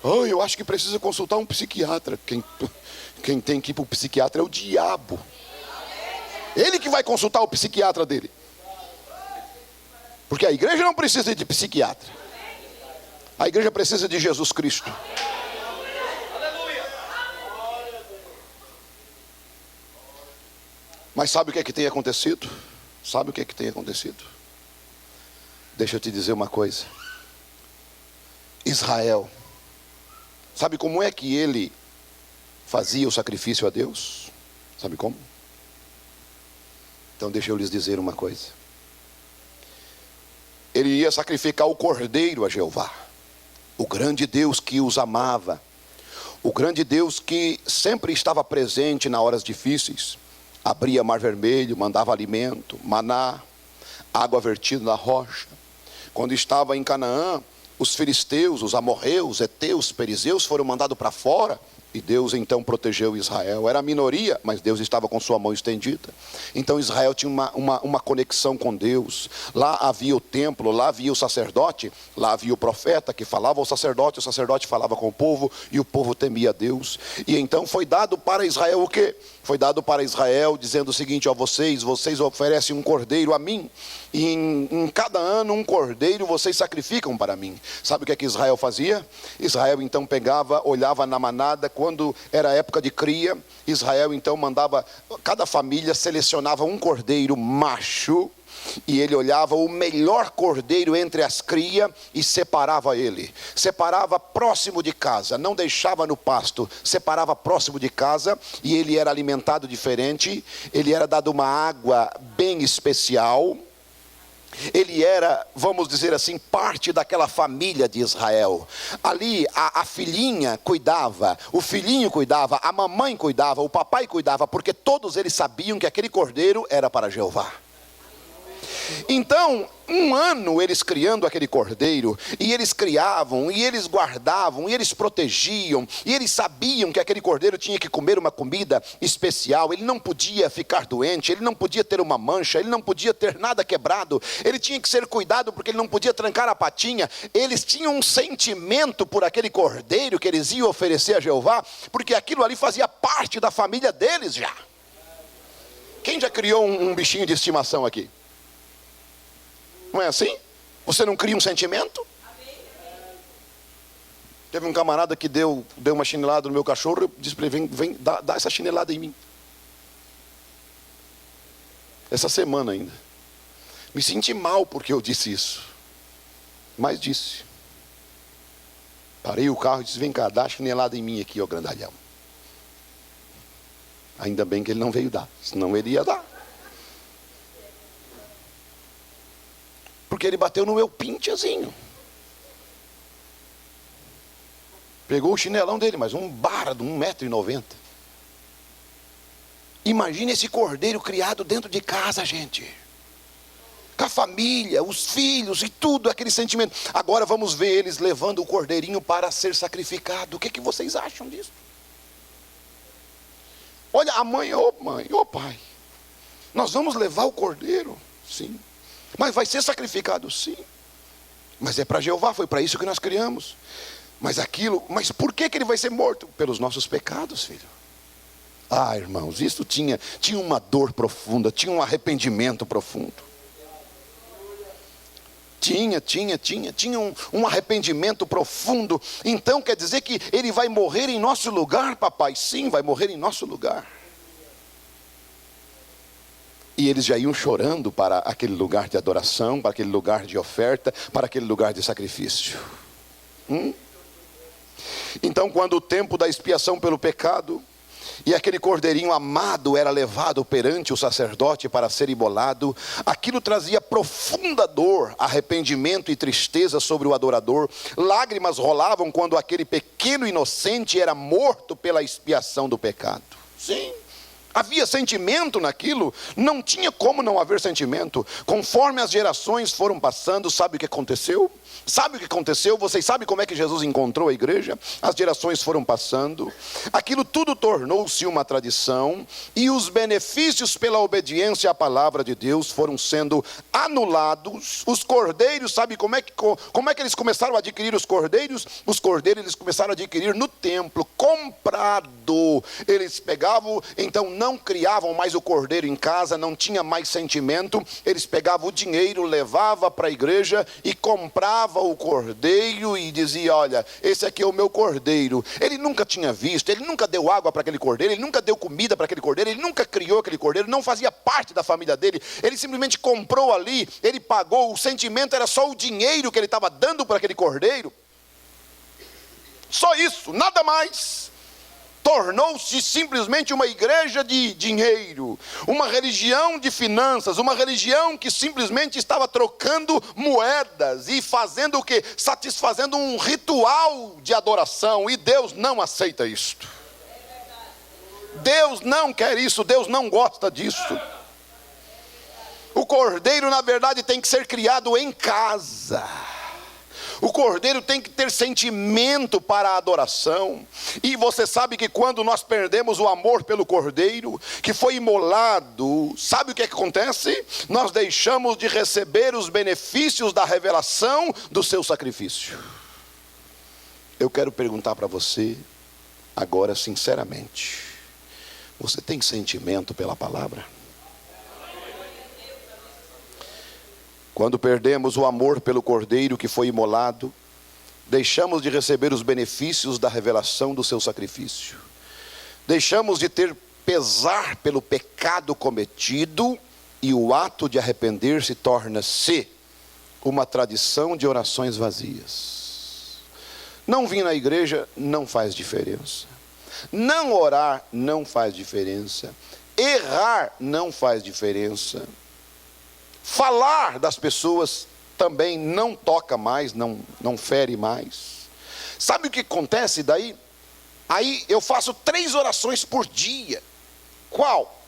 Oh, eu acho que precisa consultar um psiquiatra. Quem tem que ir para o psiquiatra é o diabo. Ele que vai consultar o psiquiatra dele. Porque a igreja não precisa de psiquiatra. A igreja precisa de Jesus Cristo. Mas sabe o que é que tem acontecido? Sabe o que é que tem acontecido? Deixa eu te dizer uma coisa. Israel, sabe como é que ele fazia o sacrifício a Deus? Sabe como? Então deixa eu lhes dizer uma coisa. Ele ia sacrificar o cordeiro a Jeová, o grande Deus que os amava, o grande Deus que sempre estava presente nas horas difíceis. Abria mar vermelho, mandava alimento, maná, água vertida na rocha. Quando estava em Canaã, os filisteus, os amorreus, heteus, perizeus foram mandados para fora. E Deus então protegeu Israel. Era a minoria, mas Deus estava com sua mão estendida. Então Israel tinha uma conexão com Deus. Lá havia o templo, lá havia o sacerdote, lá havia o profeta que falava ao sacerdote, o sacerdote falava com o povo e o povo temia Deus. E então foi dado para Israel o quê? Foi dado para Israel dizendo o seguinte: ó, vocês oferecem um cordeiro a mim, e em cada ano um cordeiro vocês sacrificam para mim. Sabe o que é que Israel fazia? Israel então pegava, olhava na manada, quando era época de cria, Israel então mandava, cada família selecionava um cordeiro macho, e ele olhava o melhor cordeiro entre as crias e separava ele. Separava próximo de casa, não deixava no pasto, separava próximo de casa, e ele era alimentado diferente, ele era dado uma água bem especial. Ele era, vamos dizer assim, parte daquela família de Israel. Ali a filhinha cuidava, o filhinho cuidava, a mamãe cuidava, o papai cuidava, porque todos eles sabiam que aquele cordeiro era para Jeová. Então, 1 ano eles criando aquele cordeiro, e eles criavam, e eles guardavam, e eles protegiam, e eles sabiam que aquele cordeiro tinha que comer uma comida especial, ele não podia ficar doente, ele não podia ter uma mancha, ele não podia ter nada quebrado, ele tinha que ser cuidado porque ele não podia trancar a patinha. Eles tinham um sentimento por aquele cordeiro que eles iam oferecer a Jeová, porque aquilo ali fazia parte da família deles já. Quem já criou um bichinho de estimação aqui? Não é assim? Você não cria um sentimento? Teve um camarada que deu uma chinelada no meu cachorro. Eu disse para ele, vem dá essa chinelada em mim. Essa semana ainda. Me senti mal porque eu disse isso. Mas disse. Parei o carro e disse, vem cá, dá a chinelada em mim aqui, ó grandalhão. Ainda bem que ele não veio dar, senão ele ia dar. Porque ele bateu no meu pinchezinho. Pegou o chinelão dele, mas um bara de 1,90 m. Imagine esse cordeiro criado dentro de casa, gente. Com a família, os filhos e tudo, aquele sentimento. Agora vamos ver eles levando o cordeirinho para ser sacrificado. O que que vocês acham disso? Olha, a mãe, ô pai, nós vamos levar o cordeiro? Sim. Mas vai ser sacrificado? Sim. Mas é para Jeová, foi para isso que nós criamos. Mas por que ele vai ser morto? Pelos nossos pecados, filho. Ah, irmãos, isso tinha uma dor profunda, tinha um arrependimento profundo. Tinha um arrependimento profundo. Então quer dizer que ele vai morrer em nosso lugar, papai? Sim, vai morrer em nosso lugar. E eles já iam chorando para aquele lugar de adoração, para aquele lugar de oferta, para aquele lugar de sacrifício. Então, quando o tempo da expiação pelo pecado, e aquele cordeirinho amado era levado perante o sacerdote para ser imolado, aquilo trazia profunda dor, arrependimento e tristeza sobre o adorador. Lágrimas rolavam quando aquele pequeno inocente era morto pela expiação do pecado. Sim. Havia sentimento naquilo, não tinha como não haver sentimento. Conforme as gerações foram passando, sabe o que aconteceu? Sabe o que aconteceu? Vocês sabem como é que Jesus encontrou a igreja? As gerações foram passando, aquilo tudo tornou-se uma tradição, e os benefícios pela obediência à palavra de Deus foram sendo anulados. Os cordeiros, sabe como é que eles começaram a adquirir os cordeiros? Os cordeiros eles começaram a adquirir no templo, comprado. Eles pegavam, então não criavam mais o cordeiro em casa, não tinha mais sentimento. Eles pegavam o dinheiro, levavam para a igreja e compravam o cordeiro e dizia, olha, esse aqui é o meu cordeiro. Ele nunca tinha visto, ele nunca deu água para aquele cordeiro, ele nunca deu comida para aquele cordeiro, ele nunca criou aquele cordeiro, não fazia parte da família dele. Ele simplesmente comprou ali, ele pagou, o sentimento era só o dinheiro que ele estava dando para aquele cordeiro. Só isso, nada mais. Tornou-se simplesmente uma igreja de dinheiro, uma religião de finanças, uma religião que simplesmente estava trocando moedas e fazendo o quê? Satisfazendo um ritual de adoração, e Deus não aceita isto. Deus não quer isso, Deus não gosta disso. O cordeiro, na verdade, tem que ser criado em casa. O cordeiro tem que ter sentimento para a adoração. E você sabe que quando nós perdemos o amor pelo cordeiro, que foi imolado, sabe o que acontece? Nós deixamos de receber os benefícios da revelação do seu sacrifício. Eu quero perguntar para você, agora sinceramente, você tem sentimento pela palavra? Quando perdemos o amor pelo cordeiro que foi imolado, deixamos de receber os benefícios da revelação do seu sacrifício. Deixamos de ter pesar pelo pecado cometido, e o ato de arrepender-se torna-se uma tradição de orações vazias. Não vir na igreja não faz diferença. Não orar não faz diferença. Errar não faz diferença. Falar das pessoas também não toca mais, não fere mais. Sabe o que acontece daí? Aí eu faço 3 orações por dia. Qual?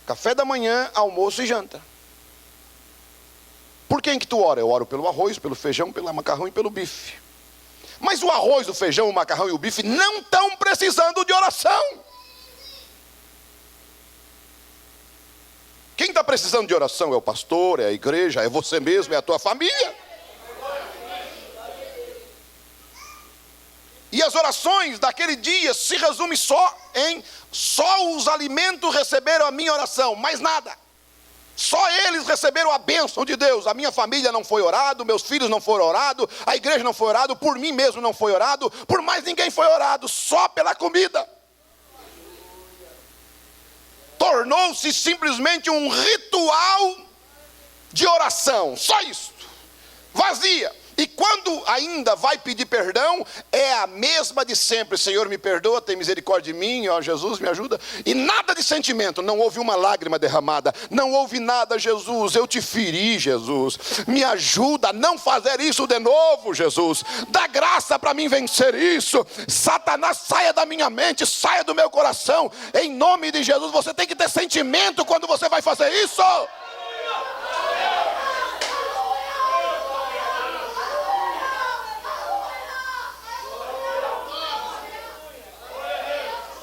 Café da manhã, almoço e janta. Por quem que tu ora? Eu oro pelo arroz, pelo feijão, pelo macarrão e pelo bife. Mas o arroz, o feijão, o macarrão e o bife não estão precisando de oração. Quem está precisando de oração é o pastor, é a igreja, é você mesmo, é a tua família. E as orações daquele dia se resumem só os alimentos receberam a minha oração, mais nada. Só eles receberam a bênção de Deus. A minha família não foi orado, meus filhos não foram orados, a igreja não foi orado, por mim mesmo não foi orado, por mais ninguém foi orado, só pela comida. Tornou-se simplesmente um ritual de oração, só isso, vazia. E quando ainda vai pedir perdão, é a mesma de sempre. Senhor, me perdoa, tem misericórdia de mim, ó Jesus, me ajuda. E nada de sentimento, não houve uma lágrima derramada, não houve nada, Jesus, eu te feri, Jesus. Me ajuda a não fazer isso de novo, Jesus. Dá graça para mim vencer isso. Satanás, saia da minha mente, saia do meu coração. Em nome de Jesus, você tem que ter sentimento quando você vai fazer isso.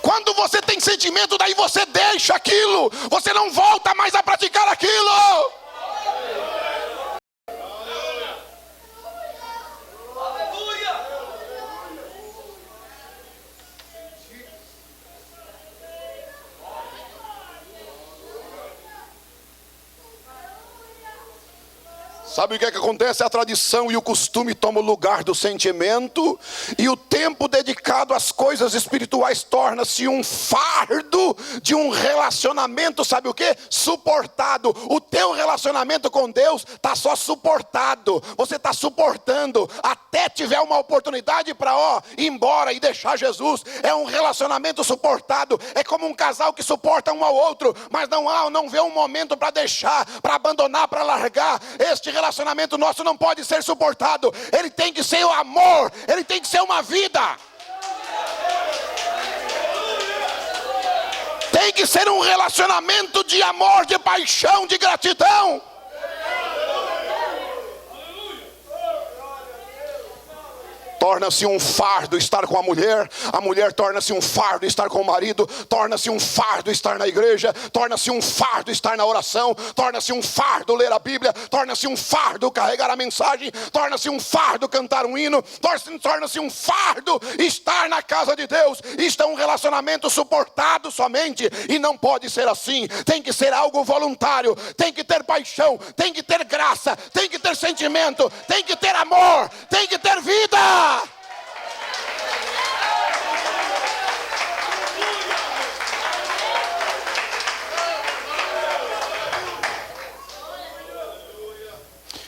Quando você tem sentimento, daí você deixa aquilo. Você não volta mais a praticar aquilo. Sabe o que é que acontece? A tradição e o costume tomam o lugar do sentimento, e o tempo dedicado às coisas espirituais torna-se um fardo de um relacionamento, sabe o que? Suportado. O teu relacionamento com Deus está só suportado. Você está suportando até tiver uma oportunidade para ir embora e deixar Jesus. É um relacionamento suportado. É como um casal que suporta um ao outro, mas não vê um momento para deixar, para abandonar, para largar. Este relacionamento nosso não pode ser suportado. Ele tem que ser o amor, ele tem que ser uma vida. Tem que ser um relacionamento de amor, de paixão, de gratidão. Torna-se um fardo estar com a mulher torna-se um fardo estar com o marido, torna-se um fardo estar na igreja, torna-se um fardo estar na oração, torna-se um fardo ler a Bíblia, torna-se um fardo carregar a mensagem, torna-se um fardo cantar um hino, torna-se um fardo estar na casa de Deus. Isto é um relacionamento suportado somente, e não pode ser assim. Tem que ser algo voluntário, tem que ter paixão, tem que ter graça, tem que ter sentimento, tem que ter amor, tem que ter vida.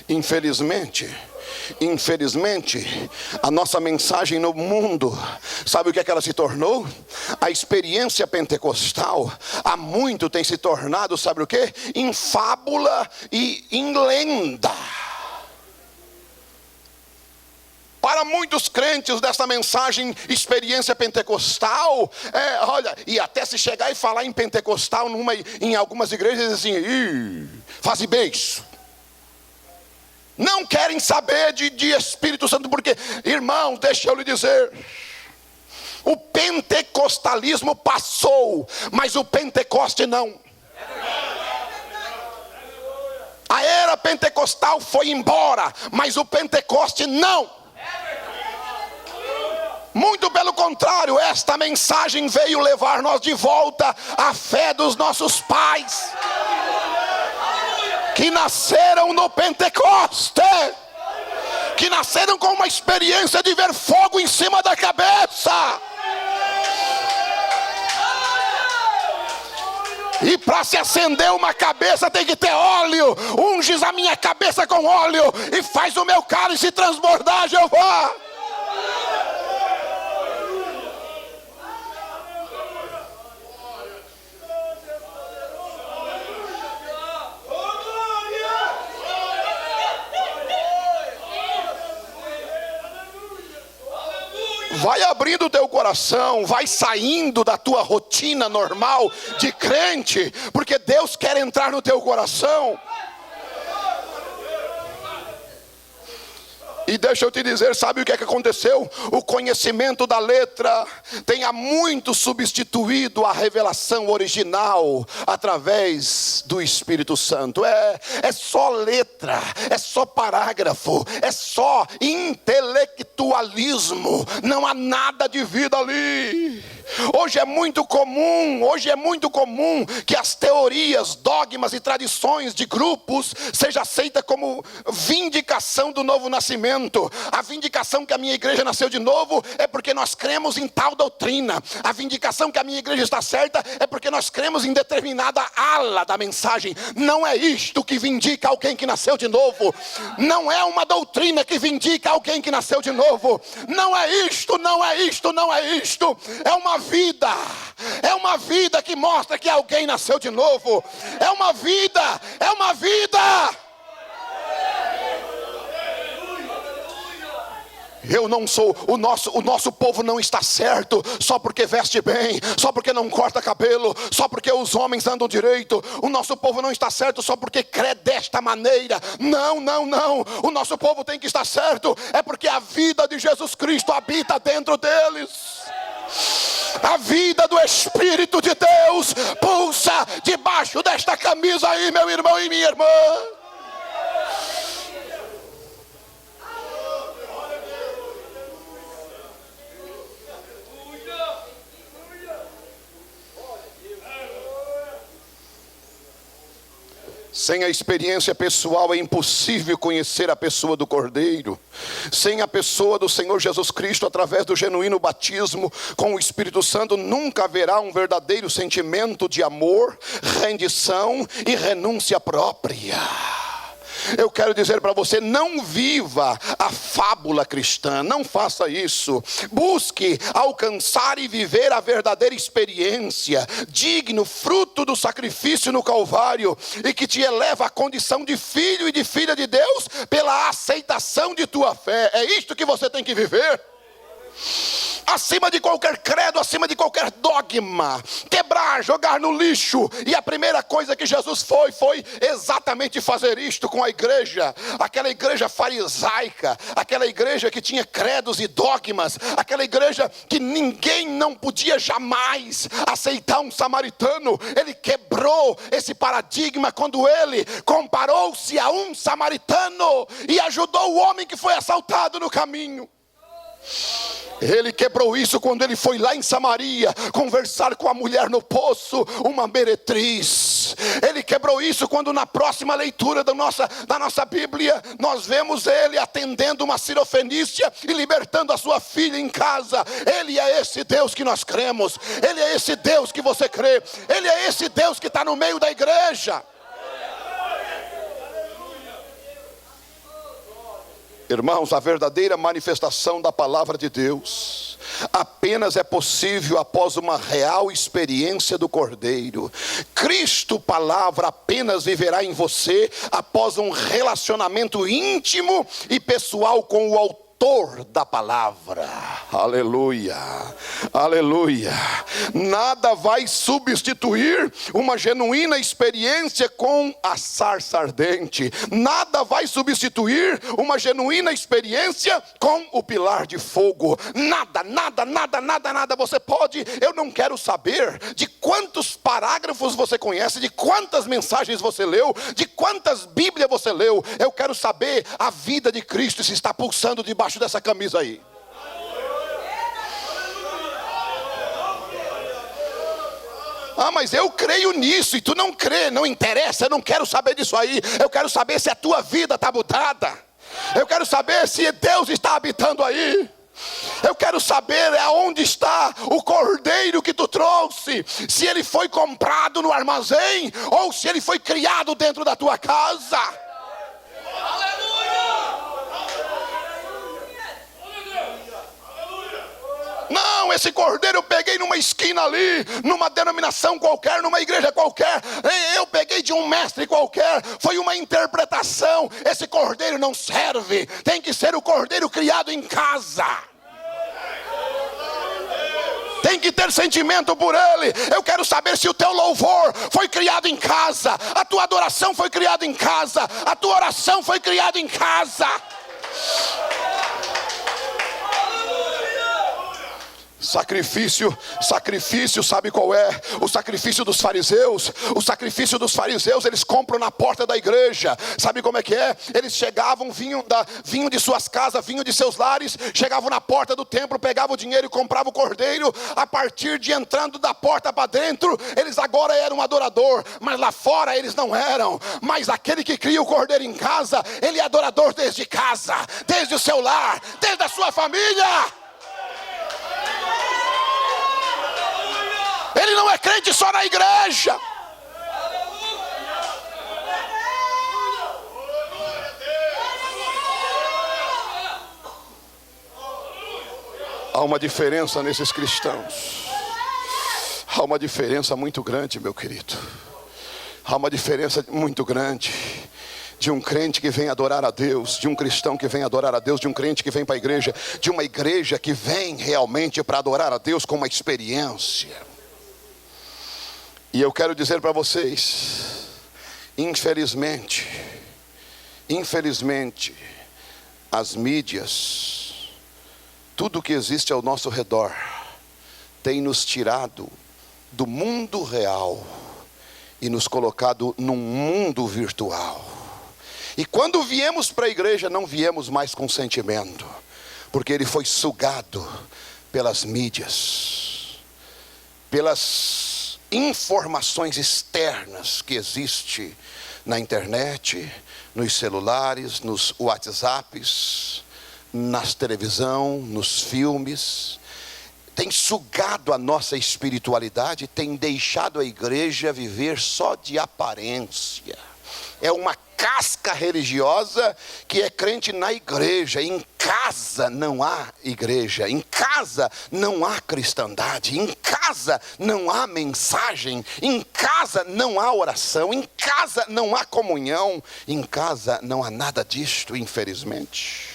Infelizmente, a nossa mensagem no mundo, sabe o que é que ela se tornou? A experiência pentecostal há muito tem se tornado, sabe o que? Em fábula e em lenda. Para muitos crentes dessa mensagem, experiência pentecostal, olha, e até se chegar e falar em pentecostal em algumas igrejas, assim, faz beijo. Não querem saber de Espírito Santo, porque, irmãos, deixa eu lhe dizer, o pentecostalismo passou, mas o Pentecoste não. A era pentecostal foi embora, mas o Pentecoste não. Muito pelo contrário, esta mensagem veio levar nós de volta à fé dos nossos pais, que nasceram no Pentecoste, que nasceram com uma experiência de ver fogo em cima da cabeça. E para se acender uma cabeça tem que ter óleo. Unges a minha cabeça com óleo e faz o meu cálice transbordar, Jeová. Vai abrindo o teu coração, vai saindo da tua rotina normal de crente, porque Deus quer entrar no teu coração. E deixa eu te dizer, sabe o que é que aconteceu? O conhecimento da letra tem há muito substituído a revelação original através do Espírito Santo. É só letra, é só parágrafo, é só intelectualismo, não há nada de vida ali. Hoje é muito comum que as teorias, dogmas e tradições de grupos seja aceita como vindicação do novo nascimento. A vindicação que a minha igreja nasceu de novo é porque nós cremos em tal doutrina. A vindicação que a minha igreja está certa é porque nós cremos em determinada ala da mensagem. Não é isto que vindica alguém que nasceu de novo. Não é uma doutrina que vindica alguém que nasceu de novo. Não é isto, não é isto, não é isto. É uma vida que mostra que alguém nasceu de novo. É uma vida. Eu não sou, o nosso povo não está certo só porque veste bem, só porque não corta cabelo, só porque os homens andam direito. O nosso povo não está certo só porque crê desta maneira. Não. O nosso povo tem que estar certo, é porque a vida de Jesus Cristo habita dentro deles. A vida do Espírito de Deus pulsa debaixo desta camisa aí, meu irmão e minha irmã. Sem a experiência pessoal é impossível conhecer a pessoa do Cordeiro. Sem a pessoa do Senhor Jesus Cristo, através do genuíno batismo com o Espírito Santo, nunca haverá um verdadeiro sentimento de amor, rendição e renúncia própria. Eu quero dizer para você, não viva a fábula cristã, não faça isso. Busque alcançar e viver a verdadeira experiência, digno, fruto do sacrifício no Calvário, e que te eleva à condição de filho e de filha de Deus, pela aceitação de tua fé. É isto que você tem que viver. Acima de qualquer credo, acima de qualquer dogma, quebrar, jogar no lixo. E a primeira coisa que Jesus foi exatamente fazer isto com a igreja. Aquela igreja farisaica, aquela igreja que tinha credos e dogmas, aquela igreja que ninguém não podia jamais aceitar um samaritano. Ele quebrou esse paradigma quando ele comparou-se a um samaritano e ajudou o homem que foi assaltado no caminho. Ele quebrou isso quando ele foi lá em Samaria conversar com a mulher no poço, uma meretriz. Ele quebrou isso quando na próxima leitura da nossa Bíblia nós vemos ele atendendo uma sirofenícia e libertando a sua filha em casa. Ele é esse Deus que nós cremos. Ele é esse Deus que você crê. Ele é esse Deus que está no meio da igreja. Irmãos, a verdadeira manifestação da palavra de Deus apenas é possível após uma real experiência do Cordeiro. Cristo, palavra, apenas viverá em você após um relacionamento íntimo e pessoal com o autor da palavra. Aleluia, aleluia. Nada vai substituir uma genuína experiência com a sarça ardente. Nada vai substituir uma genuína experiência com o pilar de fogo. Nada. Você pode, eu não quero saber de quantos parágrafos você conhece, de quantas mensagens você leu, de quantas Bíblias você leu. Eu quero saber a vida de Cristo se está pulsando debaixo dessa camisa aí. Ah, mas eu creio nisso e tu não crê. Não interessa, eu não quero saber disso aí. Eu quero saber se a tua vida está mudada. Eu quero saber se Deus está habitando aí. Eu quero saber aonde está o cordeiro que tu trouxe. Se ele foi comprado no armazém ou se ele foi criado dentro da tua casa. Não, esse cordeiro eu peguei numa esquina ali, numa denominação qualquer, numa igreja qualquer. Eu peguei de um mestre qualquer, foi uma interpretação. Esse cordeiro não serve, tem que ser o cordeiro criado em casa. tem que ter sentimento por Ele. Eu quero saber se o teu louvor foi criado em casa, a tua adoração foi criada em casa, a tua oração foi criada em casa. Sacrifício, sabe qual é? O sacrifício dos fariseus. O sacrifício dos fariseus, eles compram na porta da igreja. Sabe como é que é? Eles chegavam, vinham de suas casas, vinham de seus lares, chegavam na porta do templo, pegavam o dinheiro e compravam o cordeiro. A partir de entrando da porta para dentro, eles agora eram um adorador, mas lá fora eles não eram. Mas aquele que cria o cordeiro em casa, ele é adorador desde casa, desde o seu lar, desde a sua família. Ele não é crente só na igreja. Há uma diferença nesses cristãos. Há uma diferença muito grande, meu querido. Há uma diferença muito grande de um crente que vem adorar a Deus, de um cristão que vem adorar a Deus, de um crente que vem para a igreja, de uma igreja que vem realmente para adorar a Deus com uma experiência. E eu quero dizer para vocês, infelizmente, as mídias, tudo que existe ao nosso redor, tem nos tirado do mundo real e nos colocado num mundo virtual. E quando viemos para a igreja, não viemos mais com sentimento, porque ele foi sugado pelas mídias, pelas informações externas que existe na internet, nos celulares, nos WhatsApps, nas televisão, nos filmes. Tem sugado a nossa espiritualidade, tem deixado a igreja viver só de aparência. É uma casca religiosa que é crente na igreja. Em casa não há igreja, em casa não há cristandade, em casa não há mensagem, em casa não há oração, em casa não há comunhão, em casa não há nada disto, infelizmente.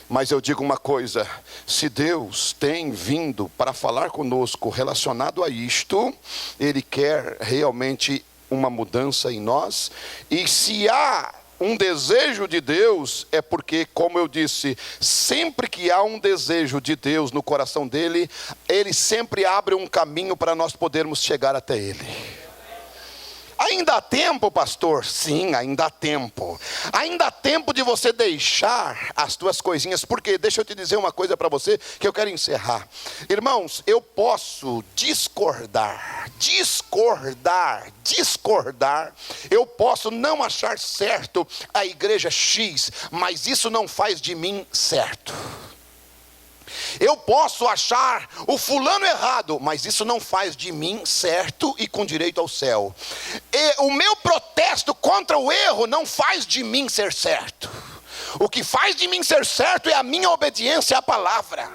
Mas eu digo uma coisa, se Deus tem vindo para falar conosco relacionado a isto, Ele quer realmente uma mudança em nós. E se há um desejo de Deus, é porque, como eu disse, sempre que há um desejo de Deus no coração dele, Ele sempre abre um caminho para nós podermos chegar até Ele. Ainda há tempo, pastor? Sim, ainda há tempo. Ainda há tempo de você deixar as tuas coisinhas. Porque deixa eu te dizer uma coisa para você que eu quero encerrar. Irmãos, eu posso discordar. Eu posso não achar certo a igreja X, mas isso não faz de mim certo. Eu posso achar o fulano errado, mas isso não faz de mim certo e com direito ao céu. E o meu protesto contra o erro não faz de mim ser certo. O que faz de mim ser certo é a minha obediência à palavra.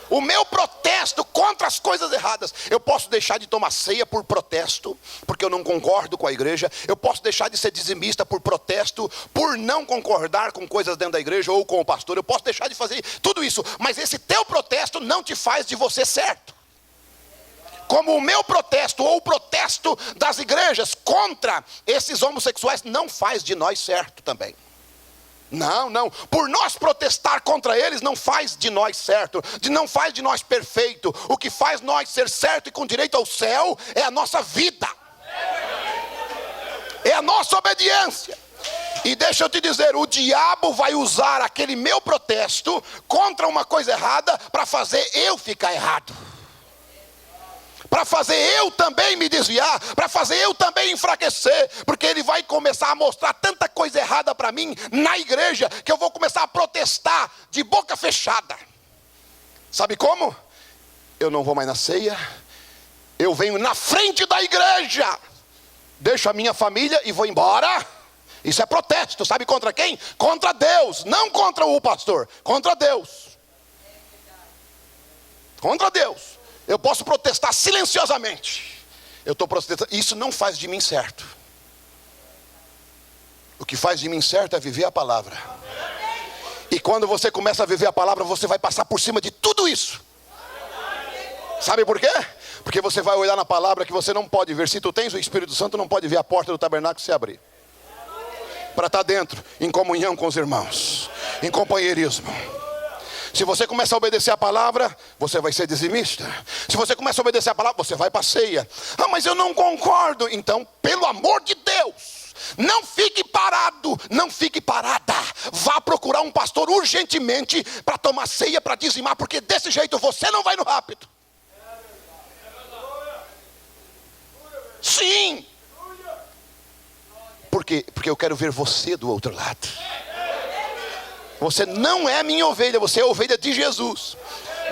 O meu protesto contra as coisas erradas. Eu posso deixar de tomar ceia por protesto, porque eu não concordo com a igreja. Eu posso deixar de ser dizimista por protesto, por não concordar com coisas dentro da igreja ou com o pastor. Eu posso deixar de fazer tudo isso, mas esse teu protesto não te faz de você certo. Como o meu protesto ou o protesto das igrejas contra esses homossexuais não faz de nós certo também. Não, por nós protestar contra eles não faz de nós certo, não faz de nós perfeito. O que faz nós ser certo e com direito ao céu é a nossa vida, é a nossa obediência. E deixa eu te dizer, o diabo vai usar aquele meu protesto contra uma coisa errada para fazer eu ficar errado, para fazer eu também me desviar, para fazer eu também enfraquecer, porque ele vai começar a mostrar tanta coisa errada para mim na igreja, que eu vou começar a protestar de boca fechada. Sabe como? Eu não vou mais na ceia, eu venho na frente da igreja, deixo a minha família e vou embora. Isso é protesto, sabe contra quem? Contra Deus, não contra o pastor, contra Deus. Contra Deus. Eu posso protestar silenciosamente. Eu estou protestando. Isso não faz de mim certo. O que faz de mim certo é viver a palavra. E quando você começa a viver a palavra, você vai passar por cima de tudo isso. Sabe por quê? Porque você vai olhar na palavra que você não pode ver. Se tu tens o Espírito Santo, não pode ver a porta do tabernáculo se abrir. Para estar dentro, em comunhão com os irmãos, em companheirismo. Se você começa a obedecer a palavra, você vai ser dizimista. Se você começa a obedecer a palavra, você vai para a ceia. Ah, mas eu não concordo. Então, pelo amor de Deus, não fique parado, não fique parada. Vá procurar um pastor urgentemente para tomar ceia, para dizimar, porque desse jeito você não vai no rápido. Sim. Por quê? Porque eu quero ver você do outro lado. Você não é minha ovelha, você é a ovelha de Jesus.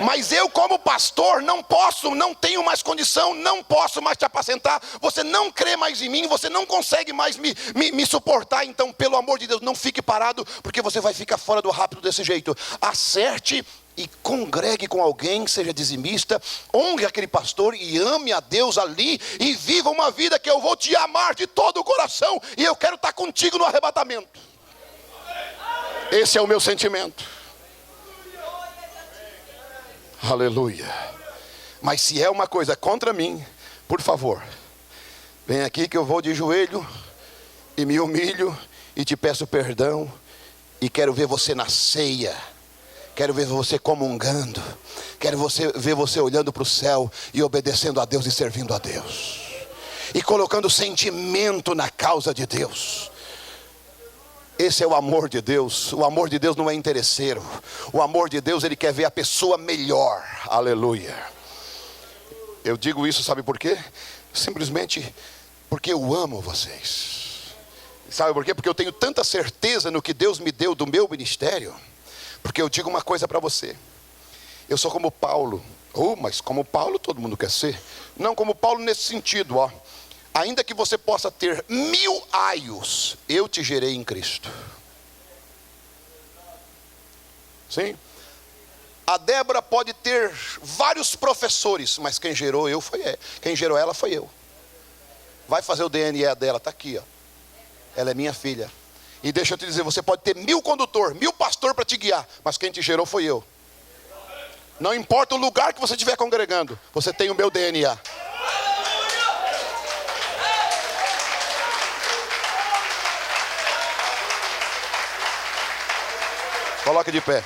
Mas eu, como pastor, não posso, não tenho mais condição, não posso mais te apacentar. Você não crê mais em mim, você não consegue mais me suportar. Então, pelo amor de Deus, não fique parado, porque você vai ficar fora do rápido desse jeito. Acerte e congregue com alguém, seja dizimista, honre aquele pastor e ame a Deus ali. E viva uma vida que eu vou te amar de todo o coração. E eu quero estar contigo no arrebatamento. Esse é o meu sentimento. Aleluia. Mas se é uma coisa contra mim, por favor, vem aqui que eu vou de joelho e me humilho e te peço perdão. E quero ver você na ceia. Quero ver você comungando. Quero ver você olhando para o céu e obedecendo a Deus e servindo a Deus. E colocando sentimento na causa de Deus. Esse é o amor de Deus. O amor de Deus não é interesseiro. O amor de Deus, Ele quer ver a pessoa melhor. Aleluia. Eu digo isso, sabe por quê? Simplesmente porque eu amo vocês. Sabe por quê? Porque eu tenho tanta certeza no que Deus me deu do meu ministério. Porque eu digo uma coisa para você. Eu sou como Paulo. Mas como Paulo todo mundo quer ser. Não como Paulo nesse sentido, ó. Ainda que você possa ter 1000 aios, eu te gerei em Cristo. Sim. A Débora pode ter vários professores, mas quem gerou eu foi ela. Quem gerou ela foi eu. Vai fazer o DNA dela, está aqui, ó. Ela é minha filha. E deixa eu te dizer, você pode ter 1000 condutor, 1000 pastor para te guiar, mas quem te gerou foi eu. Não importa o lugar que você estiver congregando, você tem o meu DNA. Coloque de pé.